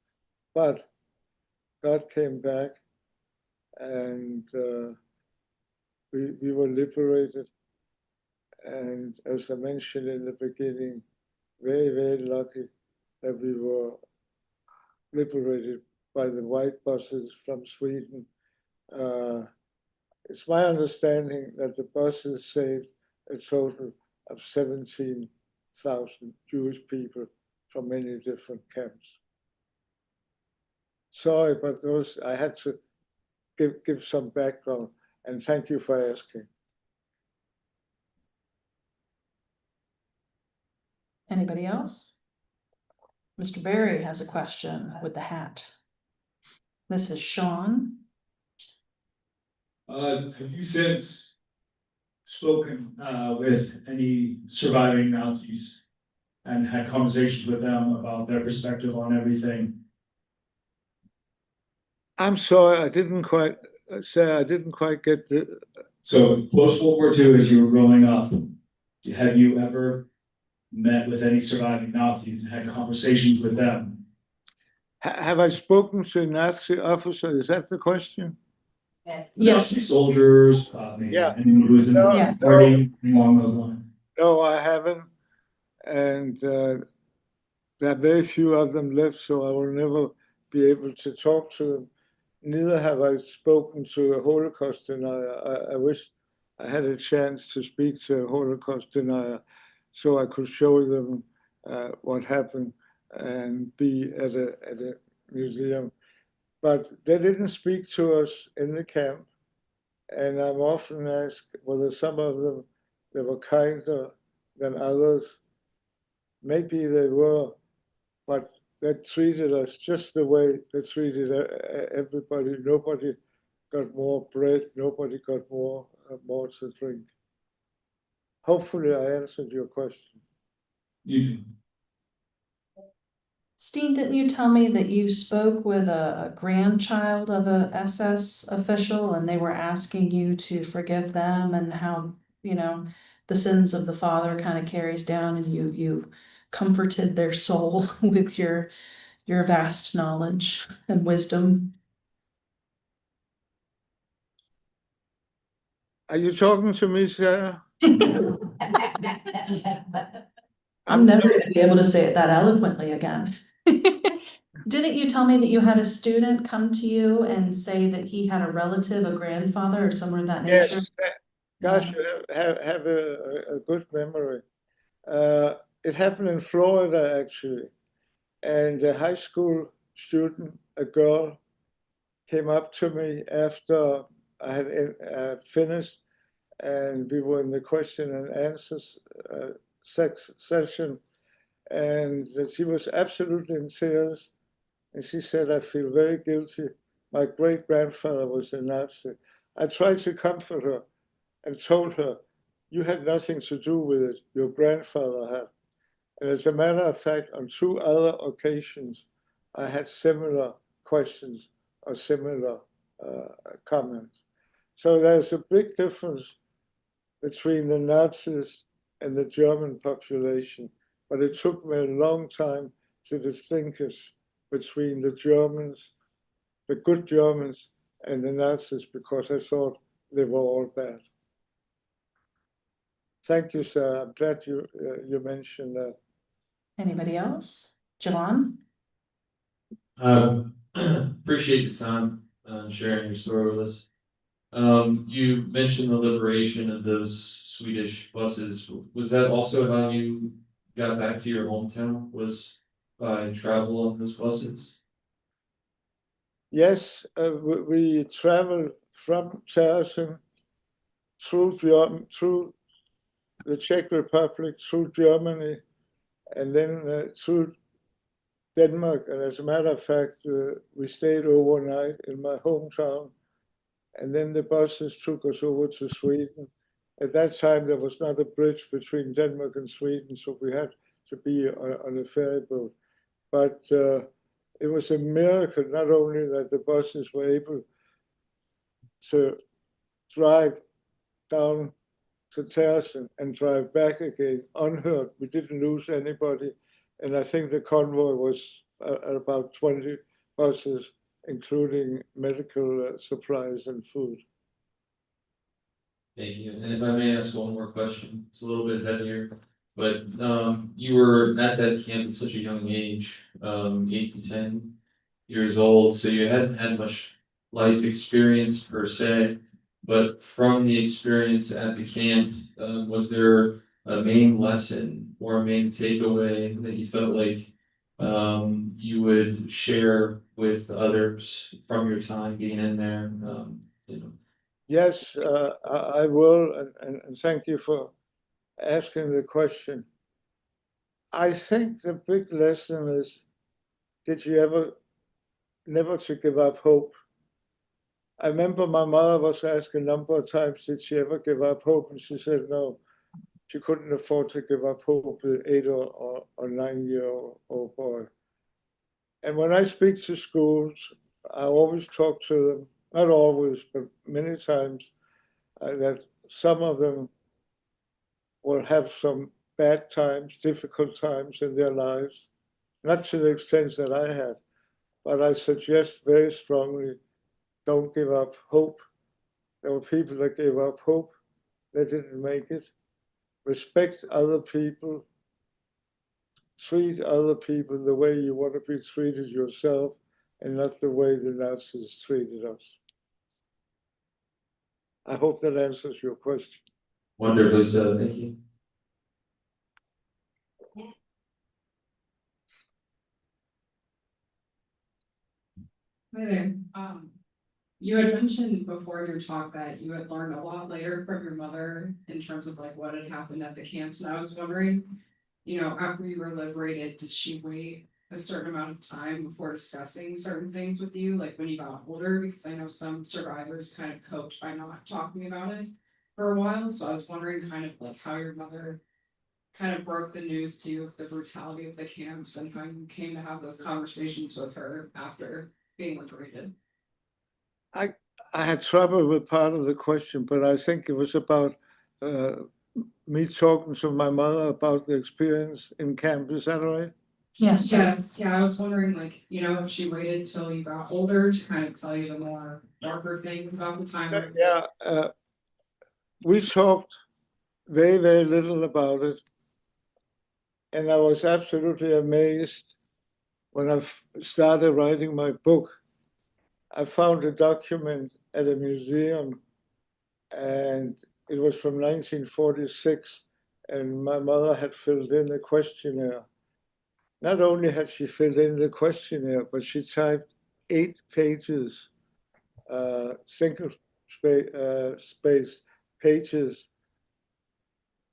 Speaker 3: But God came back, and we were liberated. And as I mentioned in the beginning, very, very lucky that we were liberated by the white buses from Sweden. It's my understanding that the buses saved a total of 17,000 Jewish people from many different camps. Sorry, but those I had to give some background, and thank you for asking.
Speaker 2: Anybody else? Mr. Barry has a question with the hat. This is Sean.
Speaker 5: Have you since spoken with any surviving Nazis and had conversations with them about their perspective on everything?
Speaker 3: I'm sorry, I didn't quite get the.
Speaker 5: So post World War II, as you were growing up, have you ever met with any surviving Nazis and had conversations with them?
Speaker 3: Have I spoken to a Nazi officer? Is that the question?
Speaker 2: Yes.
Speaker 5: Nazi soldiers, maybe
Speaker 3: Yeah.
Speaker 5: anyone who was in the
Speaker 2: Yeah.
Speaker 5: party along those lines.
Speaker 3: No, I haven't, and there are very few of them left, so I will never be able to talk to them. Neither have I spoken to a Holocaust denier. I wish I had a chance to speak to a Holocaust denier so I could show them what happened and be at a museum. But they didn't speak to us in the camp. And I'm often asked whether some of them, they were kinder than others. Maybe they were, but they treated us just the way they treated everybody. Nobody got more bread. Nobody got more to drink. Hopefully I answered your question.
Speaker 5: You
Speaker 2: Steen, didn't you tell me that you spoke with a grandchild of a SS official and they were asking you to forgive them and how, you know, the sins of the father kind of carries down, and you comforted their soul with your vast knowledge and wisdom?
Speaker 3: Are you talking to me, Sarah?
Speaker 2: I'm never going to be able to say it that eloquently again. Didn't you tell me that you had a student come to you and say that he had a relative, a grandfather, or somewhere of that nature?
Speaker 3: Yes, Gosh, you have a good memory. It happened in Florida, actually. And a high school student, a girl, came up to me after I had finished, and we were in the question and answers session. And she was absolutely in tears. And she said, I feel very guilty. My great grandfather was a Nazi. I tried to comfort her and told her, you had nothing to do with it, your grandfather had. And as a matter of fact, on 2 other occasions, I had similar questions or similar comments. So there's a big difference between the Nazis and the German population, but it took me a long time to distinguish between the Germans, the good Germans, and the Nazis, because I thought they were all bad. Thank you, sir. I'm glad you mentioned that.
Speaker 2: Anybody else? Javon?
Speaker 6: Appreciate your time sharing your story with us. You mentioned the liberation of those Swedish buses. Was that also how you got back to your hometown? Was by travel on those buses?
Speaker 3: Yes, we traveled from Tersen through the Czech Republic, through Germany, and then through Denmark. And as a matter of fact, we stayed overnight in my hometown. And then the buses took us over to Sweden. At that time, there was not a bridge between Denmark and Sweden, so we had to be on a ferry boat. But it was a miracle, not only that the buses were able to drive down to Tersen and drive back again unhurt. We didn't lose anybody. And I think the convoy was at about 20 buses, including medical supplies and food.
Speaker 6: Thank you. And if I may ask one more question, it's a little bit heavier, but you were at that camp at such a young age, 8 to 10 years old, so you hadn't had much life experience per se, but from the experience at the camp, was there a main lesson or a main takeaway that you felt like you would share with others from your time being in there?
Speaker 3: Yes, I will, and thank you for asking the question. I think the big lesson is, did you ever never to give up hope? I remember my mother was asked a number of times, did she ever give up hope? And she said no, she couldn't afford to give up hope with 8 or 9-year-old boy. And when I speak to schools, I always talk to them, not always, but many times, that some of them will have some bad times, difficult times in their lives, not to the extent that I had, but I suggest very strongly, don't give up hope. There were people that gave up hope, they didn't make it. Respect other people, treat other people the way you want to be treated yourself, and not the way the Nazis treated us. I hope that answers your question.
Speaker 6: Wonderfully so, thank you.
Speaker 7: Hi there. You had mentioned before in your talk that you had learned a lot later from your mother in terms of like what had happened at the camps. And I was wondering, after you were liberated, did she wait a certain amount of time before discussing certain things with you, like when you got older? Because I know some survivors kind of coped by not talking about it for a while. So I was wondering kind of like how your mother kind of broke the news to you of the brutality of the camps and how you came to have those conversations with her after being liberated.
Speaker 3: I had trouble with part of the question, but I think it was about me talking to my mother about the experience in camp. Is that right?
Speaker 2: Yes.
Speaker 7: Yes, yeah, I was wondering, like, if she waited till you got older to kind of tell you the more darker things about the time.
Speaker 3: Yeah, we talked very, very little about it. And I was absolutely amazed when I started writing my book. I found a document at a museum, and it was from 1946, and my mother had filled in a questionnaire. Not only had she filled in the questionnaire, but she typed 8 pages, single space pages,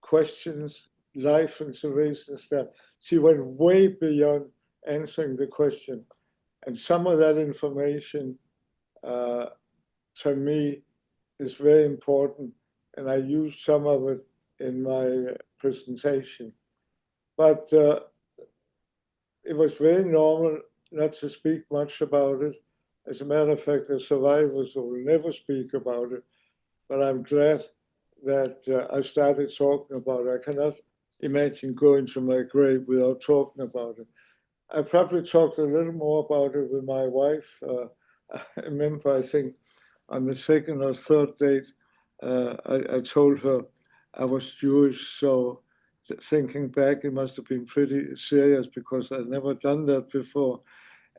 Speaker 3: questions, life and Therese and stuff. She went way beyond answering the question. And some of that information to me is very important, and I use some of it in my presentation. But it was very normal not to speak much about it. As a matter of fact, the survivors will never speak about it, but I'm glad that I started talking about it. I cannot imagine going to my grave without talking about it. I probably talked a little more about it with my wife. I remember, I think, on the second or third date, I told her I was Jewish, so thinking back, it must have been pretty serious because I'd never done that before.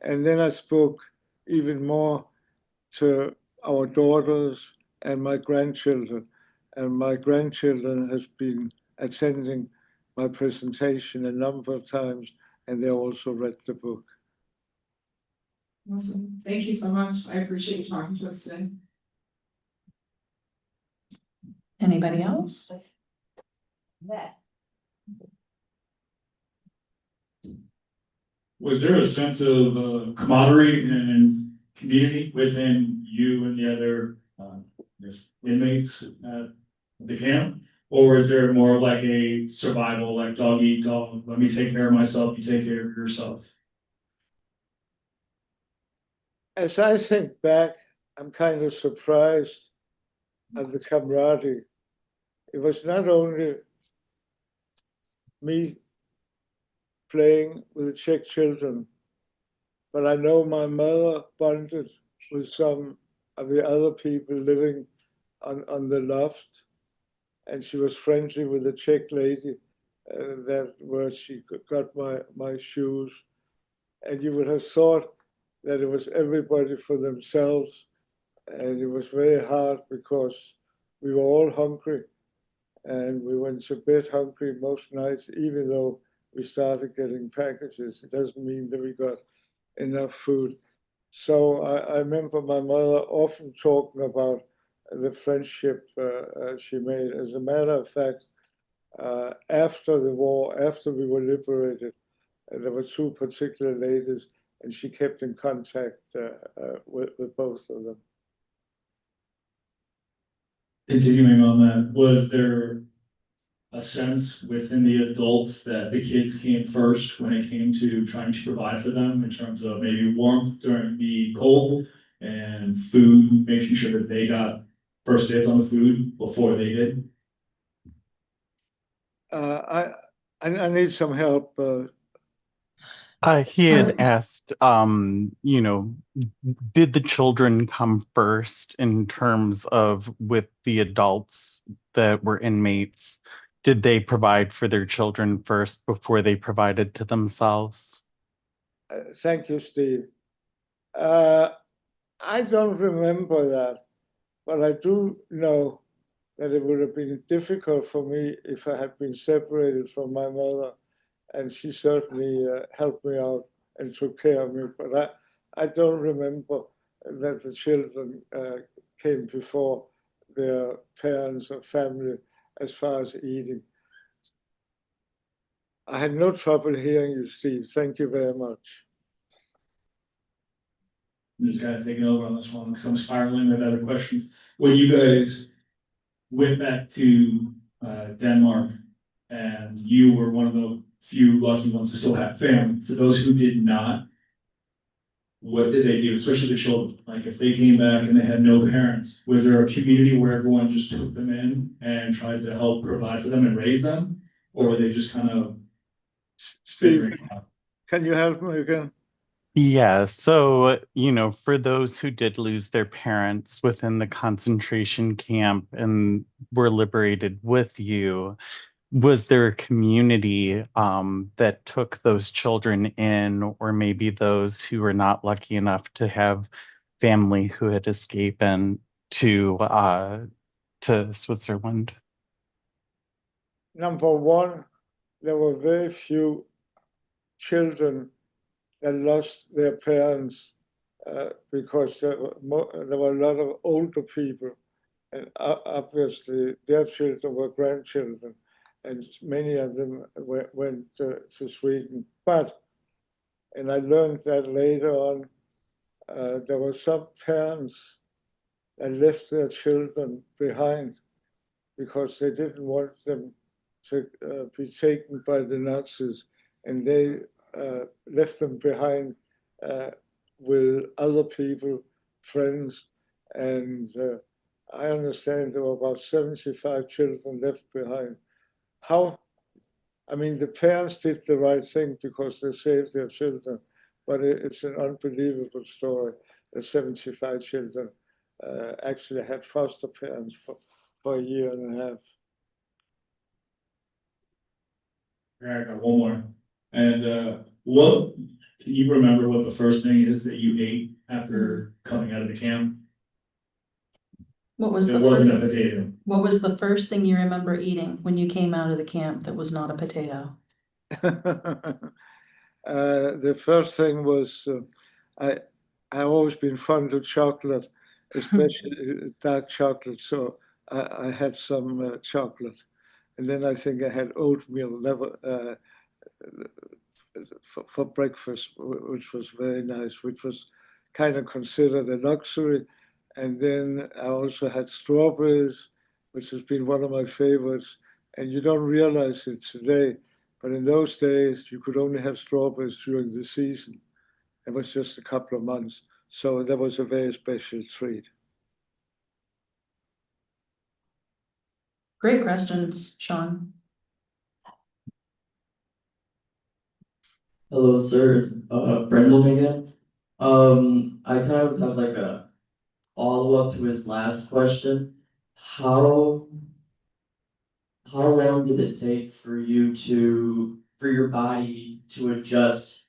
Speaker 3: And then I spoke even more to our daughters and my grandchildren. And my grandchildren has been attending my presentation a number of times, and they also read the book.
Speaker 7: Awesome. Thank you so much. I appreciate you talking to us today.
Speaker 2: Anybody else?
Speaker 5: Was there a sense of camaraderie and community within you and the other inmates at the camp? Or is there more like a survival, like dog eat dog, let me take care of myself, you take care of yourself?
Speaker 3: As I think back, I'm kind of surprised at the camaraderie. It was not only me playing with the Czech children, but I know my mother bonded with some of the other people living on the loft, and she was friendly with the Czech lady where she got my shoes. And you would have thought that it was everybody for themselves, and it was very hard because we were all hungry, and we went to bed hungry most nights, even though we started getting packages. It doesn't mean that we got enough food. So I remember my mother often talking about the friendship she made. As a matter of fact, after the war, after we were liberated, there were 2 particular ladies, and she kept in contact with both of them.
Speaker 5: Continuing on that, was there a sense within the adults that the kids came first when it came to trying to provide for them in terms of maybe warmth during the cold and food, making sure that they got first dibs on the food before they did?
Speaker 3: I need some help.
Speaker 8: He had asked, did the children come first in terms of with the adults that were inmates? Did they provide for their children first before they provided to themselves?
Speaker 3: Thank you, Steve. I don't remember that, but I do know that it would have been difficult for me if I had been separated from my mother, and she certainly helped me out and took care of me. But I don't remember that the children came before their parents or family as far as eating. I had no trouble hearing you, Steve. Thank you very much.
Speaker 5: I'm just kind of taking over on this one because I'm spiraling with other questions. When you guys went back to Denmark and you were one of the few lucky ones to still have family, for those who did not, what did they do, especially the children? Like if they came back and they had no parents, was there a community where everyone just took them in and tried to help provide for them and raise them? Or were they just kind of
Speaker 3: Steve,
Speaker 5: figuring it out?
Speaker 3: can you help me again?
Speaker 8: Yeah, so, for those who did lose their parents within the concentration camp and were liberated with you, was there a community that took those children in, or maybe those who were not lucky enough to have family who had escaped and to to Switzerland?
Speaker 3: Number one, there were very few children that lost their parents because there were a lot of older people, and obviously their children were grandchildren, and many of them went to Sweden. But, and I learned that later on, there were some parents that left their children behind because they didn't want them to be taken by the Nazis, and they left them behind with other people, friends, and I understand there were about 75 children left behind. How? I mean, the parents did the right thing because they saved their children, but it's an unbelievable story. The 75 children actually had foster parents for a year and a half.
Speaker 5: I got one more. And what can you remember what the first thing is that you ate after coming out of the camp?
Speaker 2: What was
Speaker 5: It
Speaker 2: the
Speaker 5: wasn't
Speaker 2: first,
Speaker 5: a potato.
Speaker 2: what was the first thing you remember eating when you came out of the camp that was not a potato?
Speaker 3: The first thing was I've always been fond of chocolate, especially dark chocolate. So I had some chocolate, and then I think I had oatmeal for breakfast, which was very nice, which was kind of considered a luxury. And then I also had strawberries, which has been one of my favorites. And you don't realize it today, but in those days, you could only have strawberries during the season. It was just a couple of months. So that was a very special treat.
Speaker 2: Great questions, Sean.
Speaker 1: Hello, sir. It's Brendan again. I kind of have like a follow-up to his last question. How long did it take for your body to adjust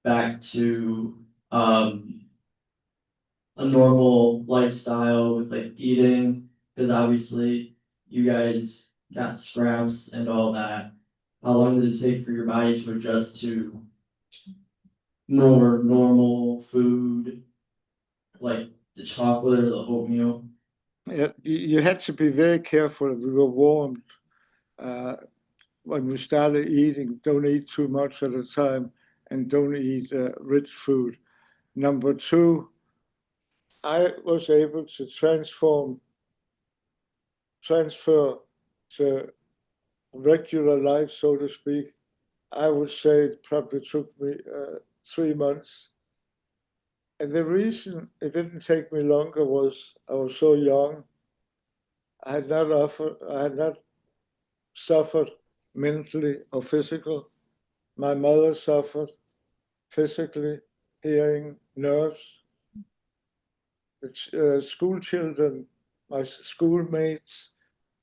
Speaker 1: back to a normal lifestyle with like eating? Because obviously you guys got scraps and all that. How long did it take for your body to adjust to more normal food, like the chocolate or the oatmeal?
Speaker 3: Yeah, you had to be very careful. We were warned when we started eating, don't eat too much at a time and don't eat rich food. Number two, I was able to transfer to regular life, so to speak. I would say it probably took me 3 months. And the reason it didn't take me longer was I was so young. I had not suffered mentally or physically. My mother suffered physically, hearing, nerves. The school children, my schoolmates,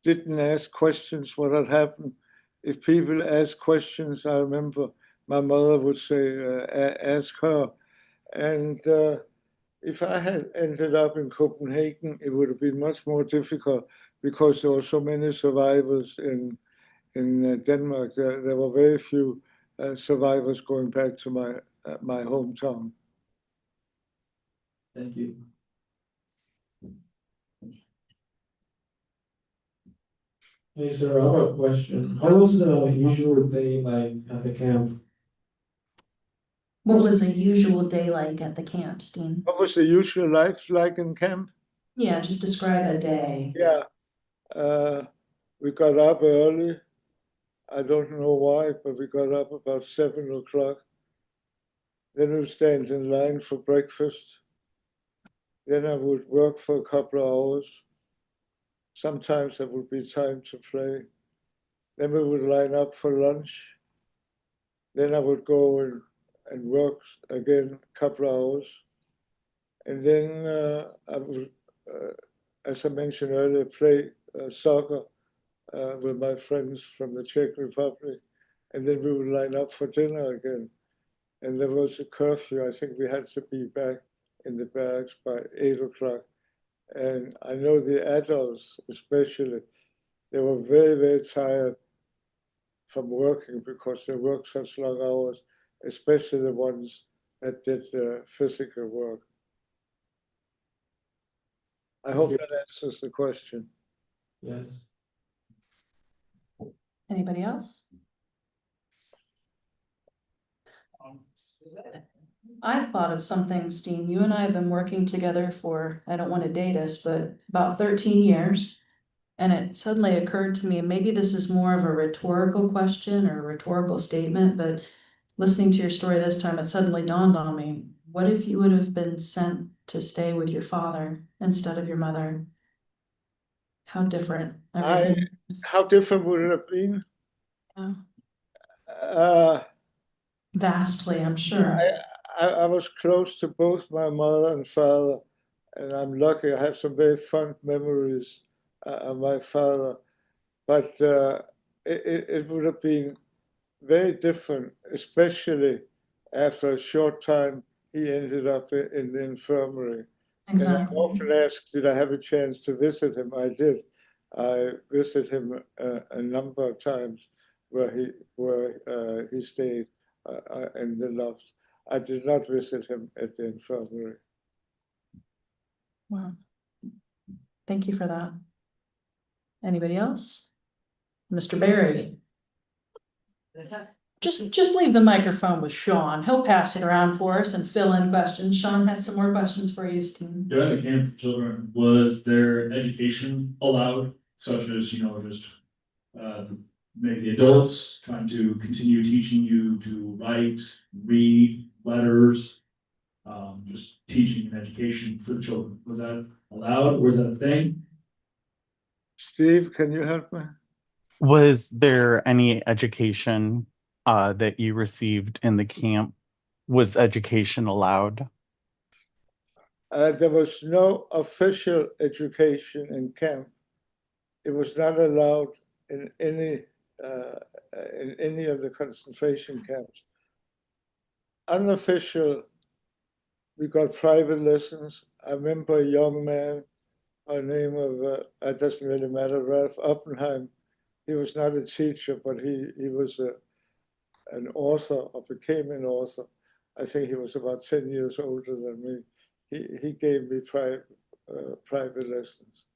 Speaker 3: didn't ask questions what had happened. If people asked questions, I remember my mother would say, ask her. And if I had ended up in Copenhagen, it would have been much more difficult because there were so many survivors in Denmark. There were very few survivors going back to my hometown.
Speaker 1: Thank you.
Speaker 9: Hey, sir, I have a question. How was the usual day like at the camp?
Speaker 2: What was a usual day like at the camp, Steen?
Speaker 3: What was the usual life like in camp?
Speaker 2: Yeah, just describe a day.
Speaker 3: Yeah, we got up early. I don't know why, but we got up about 7 o'clock. Then we would stand in line for breakfast. Then I would work for a couple of hours. Sometimes there would be time to play. Then we would line up for lunch. Then I would go and work again a couple of hours. And then I would, as I mentioned earlier, play soccer with my friends from the Czech Republic. And then we would line up for dinner again. And there was a curfew. I think we had to be back in the barracks by 8 o'clock. And I know the adults, especially, they were very, very tired from working because they worked such long hours, especially the ones that did physical work. I hope that answers the question.
Speaker 9: Yes.
Speaker 2: Anybody else? I thought of something, Steen. You and I have been working together for, I don't want to date us, but about 13 years. And it suddenly occurred to me, and maybe this is more of a rhetorical question or a rhetorical statement, but listening to your story this time, it suddenly dawned on me. What if you would have been sent to stay with your father instead of your mother? How different everything.
Speaker 3: How different would it have been?
Speaker 2: Yeah. Vastly, I'm sure.
Speaker 3: I was close to both my mother and father, and I'm lucky. I have some very fond memories of my father, but it would have been very different, especially after a short time he ended up in the infirmary.
Speaker 2: Exactly.
Speaker 3: And I'm often asked, did I have a chance to visit him? I did. I visited him a number of times where he stayed in the loft. I did not visit him at the infirmary.
Speaker 2: Wow. Thank you for that. Anybody else? Mr. Barry. Just leave the microphone with Sean. He'll pass it around for us and fill in questions. Sean has some more questions for you, Steen.
Speaker 5: During the camp for children, was there education allowed, such as, just maybe adults trying to continue teaching you to write, read, letters, just teaching and education for the children? Was that allowed? Was that a thing?
Speaker 3: Steve, can you help me?
Speaker 8: Was there any education that you received in the camp? Was education allowed?
Speaker 3: There was no official education in camp. It was not allowed in any of the concentration camps. Unofficial, we got private lessons. I remember a young man by the name of, it doesn't really matter, Ralph Oppenheim. He was not a teacher, but he was an author or became an author. I think he was about 10 years older than me. He gave me private lessons.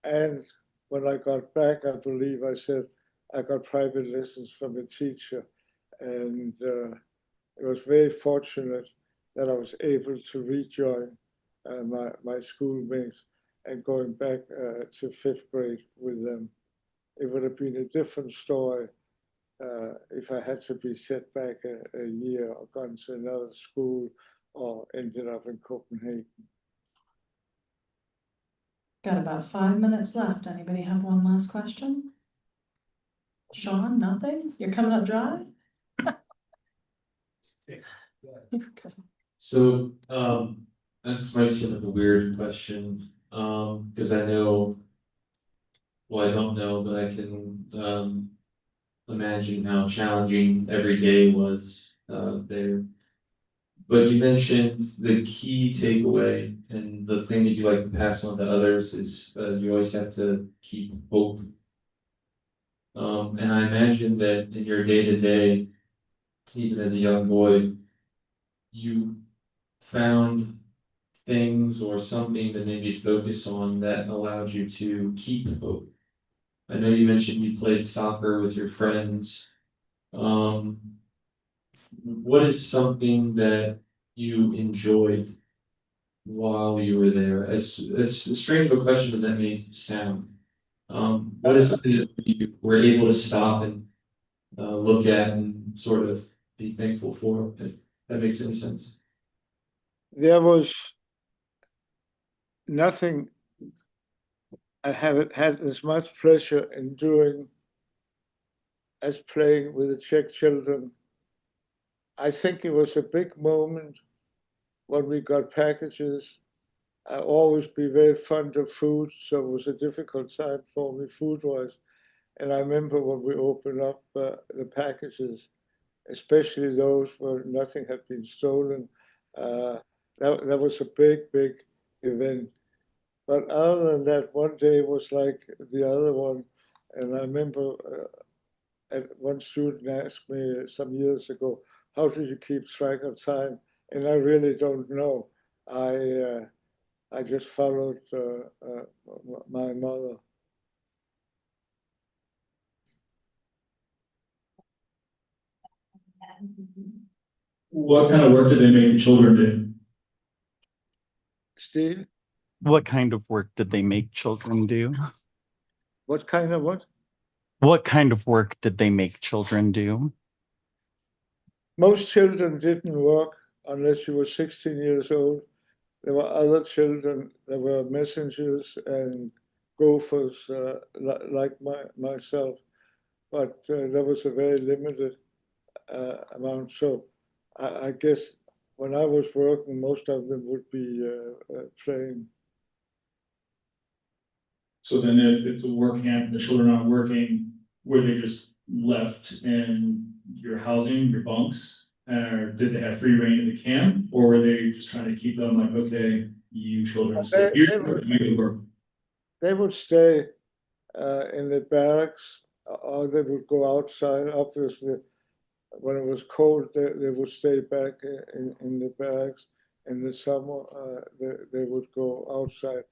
Speaker 3: And when I got back, I believe I said I got private lessons from a teacher. And it was very fortunate that I was able to rejoin my schoolmates and going back to 5th grade with them. It would have been a different story if I had to be set back a year or gone to another school or ended up in Copenhagen.
Speaker 2: Got about 5 minutes left. Anybody have one last question? Sean, nothing? You're coming up dry? Okay.
Speaker 6: So, that's might seem like a weird question, because I know, well, I don't know, but I can, imagine how challenging every day was, there. But you mentioned the key takeaway and the thing that you like to pass on to others is, you always have to keep hope. And I imagine that in your day-to-day, even as a young boy, you found things or something to maybe focus on that allowed you to keep hope. I know you mentioned you played soccer with your friends. What is something that you enjoyed while you were there? As strange of a question as that may sound, what is something that you were able to stop and look at and sort of be thankful for, if that makes any sense?
Speaker 3: There was nothing I haven't had as much pleasure in doing as playing with the Czech children. I think it was a big moment when we got packages. I always be very fond of food, so it was a difficult time for me food-wise. And I remember when we opened up the packages, especially those where nothing had been stolen, that was a big event. But other than that, one day was like the other one. And I remember one student asked me some years ago, how do you keep track of time? And I really don't know. I just followed my mother.
Speaker 5: What kind of work did they make the children do?
Speaker 3: Steen,
Speaker 8: What kind of work did they make children do?
Speaker 3: what kind of what?
Speaker 8: What kind of work did they make children do?
Speaker 3: Most children didn't work unless you were 16 years old. There were other children that were messengers and gophers like myself, but there was a very limited amount. So I guess when I was working, most of them would be playing.
Speaker 5: So then if it's a work camp, and the children aren't working, were they just left in your housing, your bunks? Or did they have free reign in the camp, or were they just trying to keep them like, okay, you children stay here, you work?
Speaker 3: They would stay in the barracks, or they would go outside. Obviously, when it was cold, they would stay back in the barracks. In the summer, they would go outside.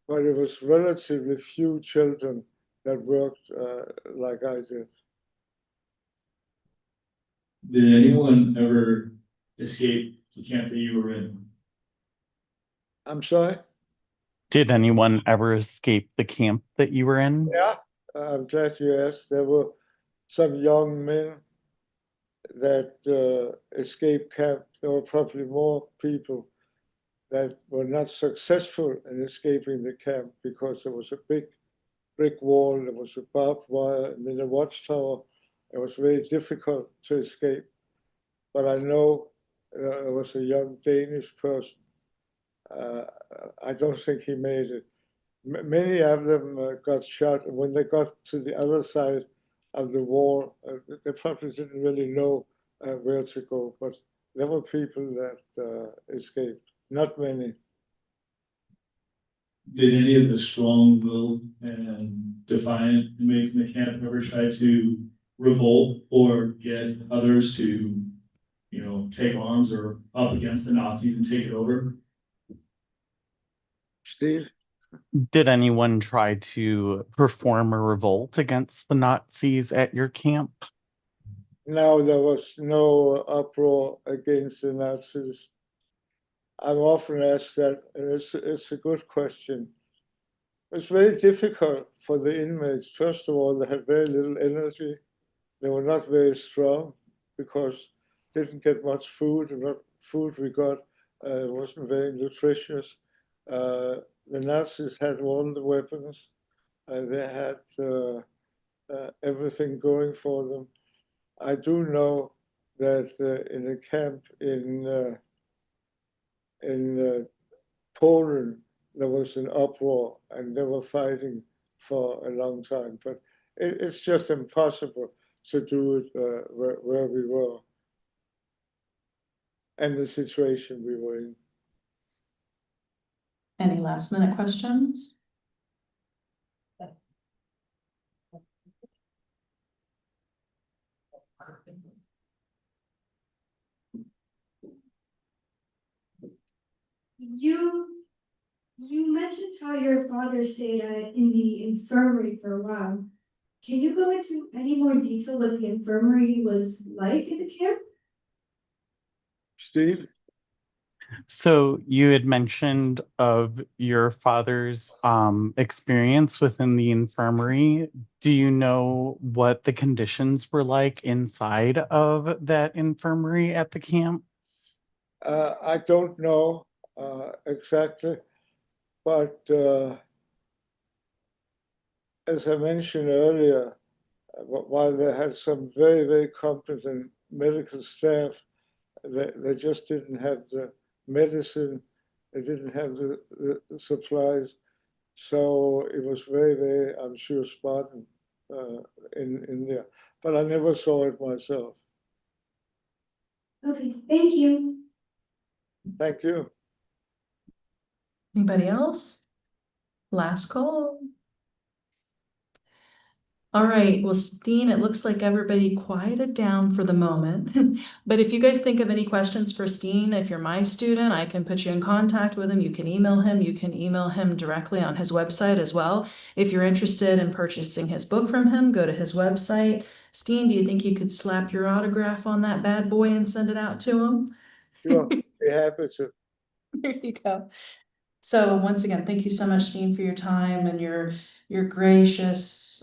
Speaker 3: But it was relatively few children that worked like I did.
Speaker 5: Did anyone ever escape the camp that you were in?
Speaker 3: I'm sorry?
Speaker 8: Did anyone ever escape the camp that you were in?
Speaker 3: Yeah, I'm glad you asked. There were some young men that escaped camp. There were probably more people that were not successful in escaping the camp because there was a big brick wall, there was a barbed wire, and then a watchtower. It was very difficult to escape. But I know there was a young Danish person. I don't think he made it. Many of them got shot, and when they got to the other side of the wall, they probably didn't really know where to go. But there were people that escaped, not many.
Speaker 5: Did any of the strong-willed and defiant inmates in the camp ever try to revolt or get others to, you know, take arms or up against the Nazis and take it over?
Speaker 3: Steve?
Speaker 8: Did anyone try to perform a revolt against the Nazis at your camp?
Speaker 3: No, there was no uproar against the Nazis. I'm often asked that, and it's a good question. It's very difficult for the inmates. First of all, they had very little energy. They were not very strong because they didn't get much food, and what food we got wasn't very nutritious. The Nazis had all the weapons. They had everything going for them. I do know that in a camp in Poland, there was an uproar and they were fighting for a long time. But it's just impossible to do it where we were and the situation we were in.
Speaker 2: Any last minute questions?
Speaker 10: You mentioned how your father stayed in the infirmary for a while. Can you go into any more detail what the infirmary was like at the camp?
Speaker 3: Steve?
Speaker 8: So you had mentioned of your father's experience within the infirmary. Do you know what the conditions were like inside of that infirmary at the camp?
Speaker 3: I don't know exactly, but as I mentioned earlier, while they had some very, very competent medical staff, they just didn't have the medicine, they didn't have the supplies. So it was very, very, I'm sure, Spartan in there. But I never saw it myself.
Speaker 10: Okay, thank you.
Speaker 3: Thank you.
Speaker 2: Anybody else? Last call. All right, well, Steen, it looks like everybody quieted down for the moment. But if you guys think of any questions for Steen, if you're my student, I can put you in contact with him. You can email him. You can email him directly on his website as well. If you're interested in purchasing his book from him, go to his website. Steen, do you think you could slap your autograph on that bad boy and send it out to him?
Speaker 3: Sure, be happy to.
Speaker 2: There you go. So once again, thank you so much, Steen, for your time and your gracious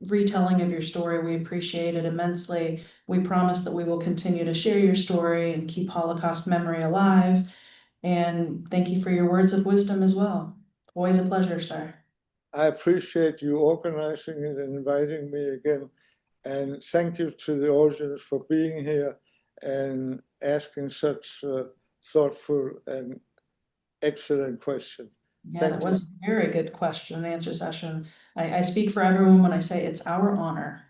Speaker 2: retelling of your story. We appreciate it immensely. We promise that we will continue to share your story and keep Holocaust memory alive. And thank you for your words of wisdom as well. Always a pleasure, sir.
Speaker 3: I appreciate you organizing it and inviting me again. And thank you to the audience for being here and asking such thoughtful and excellent questions.
Speaker 2: Yeah,
Speaker 3: Thank
Speaker 2: that
Speaker 3: you.
Speaker 2: was a very good question and answer session. I speak for everyone when I say it's our honor.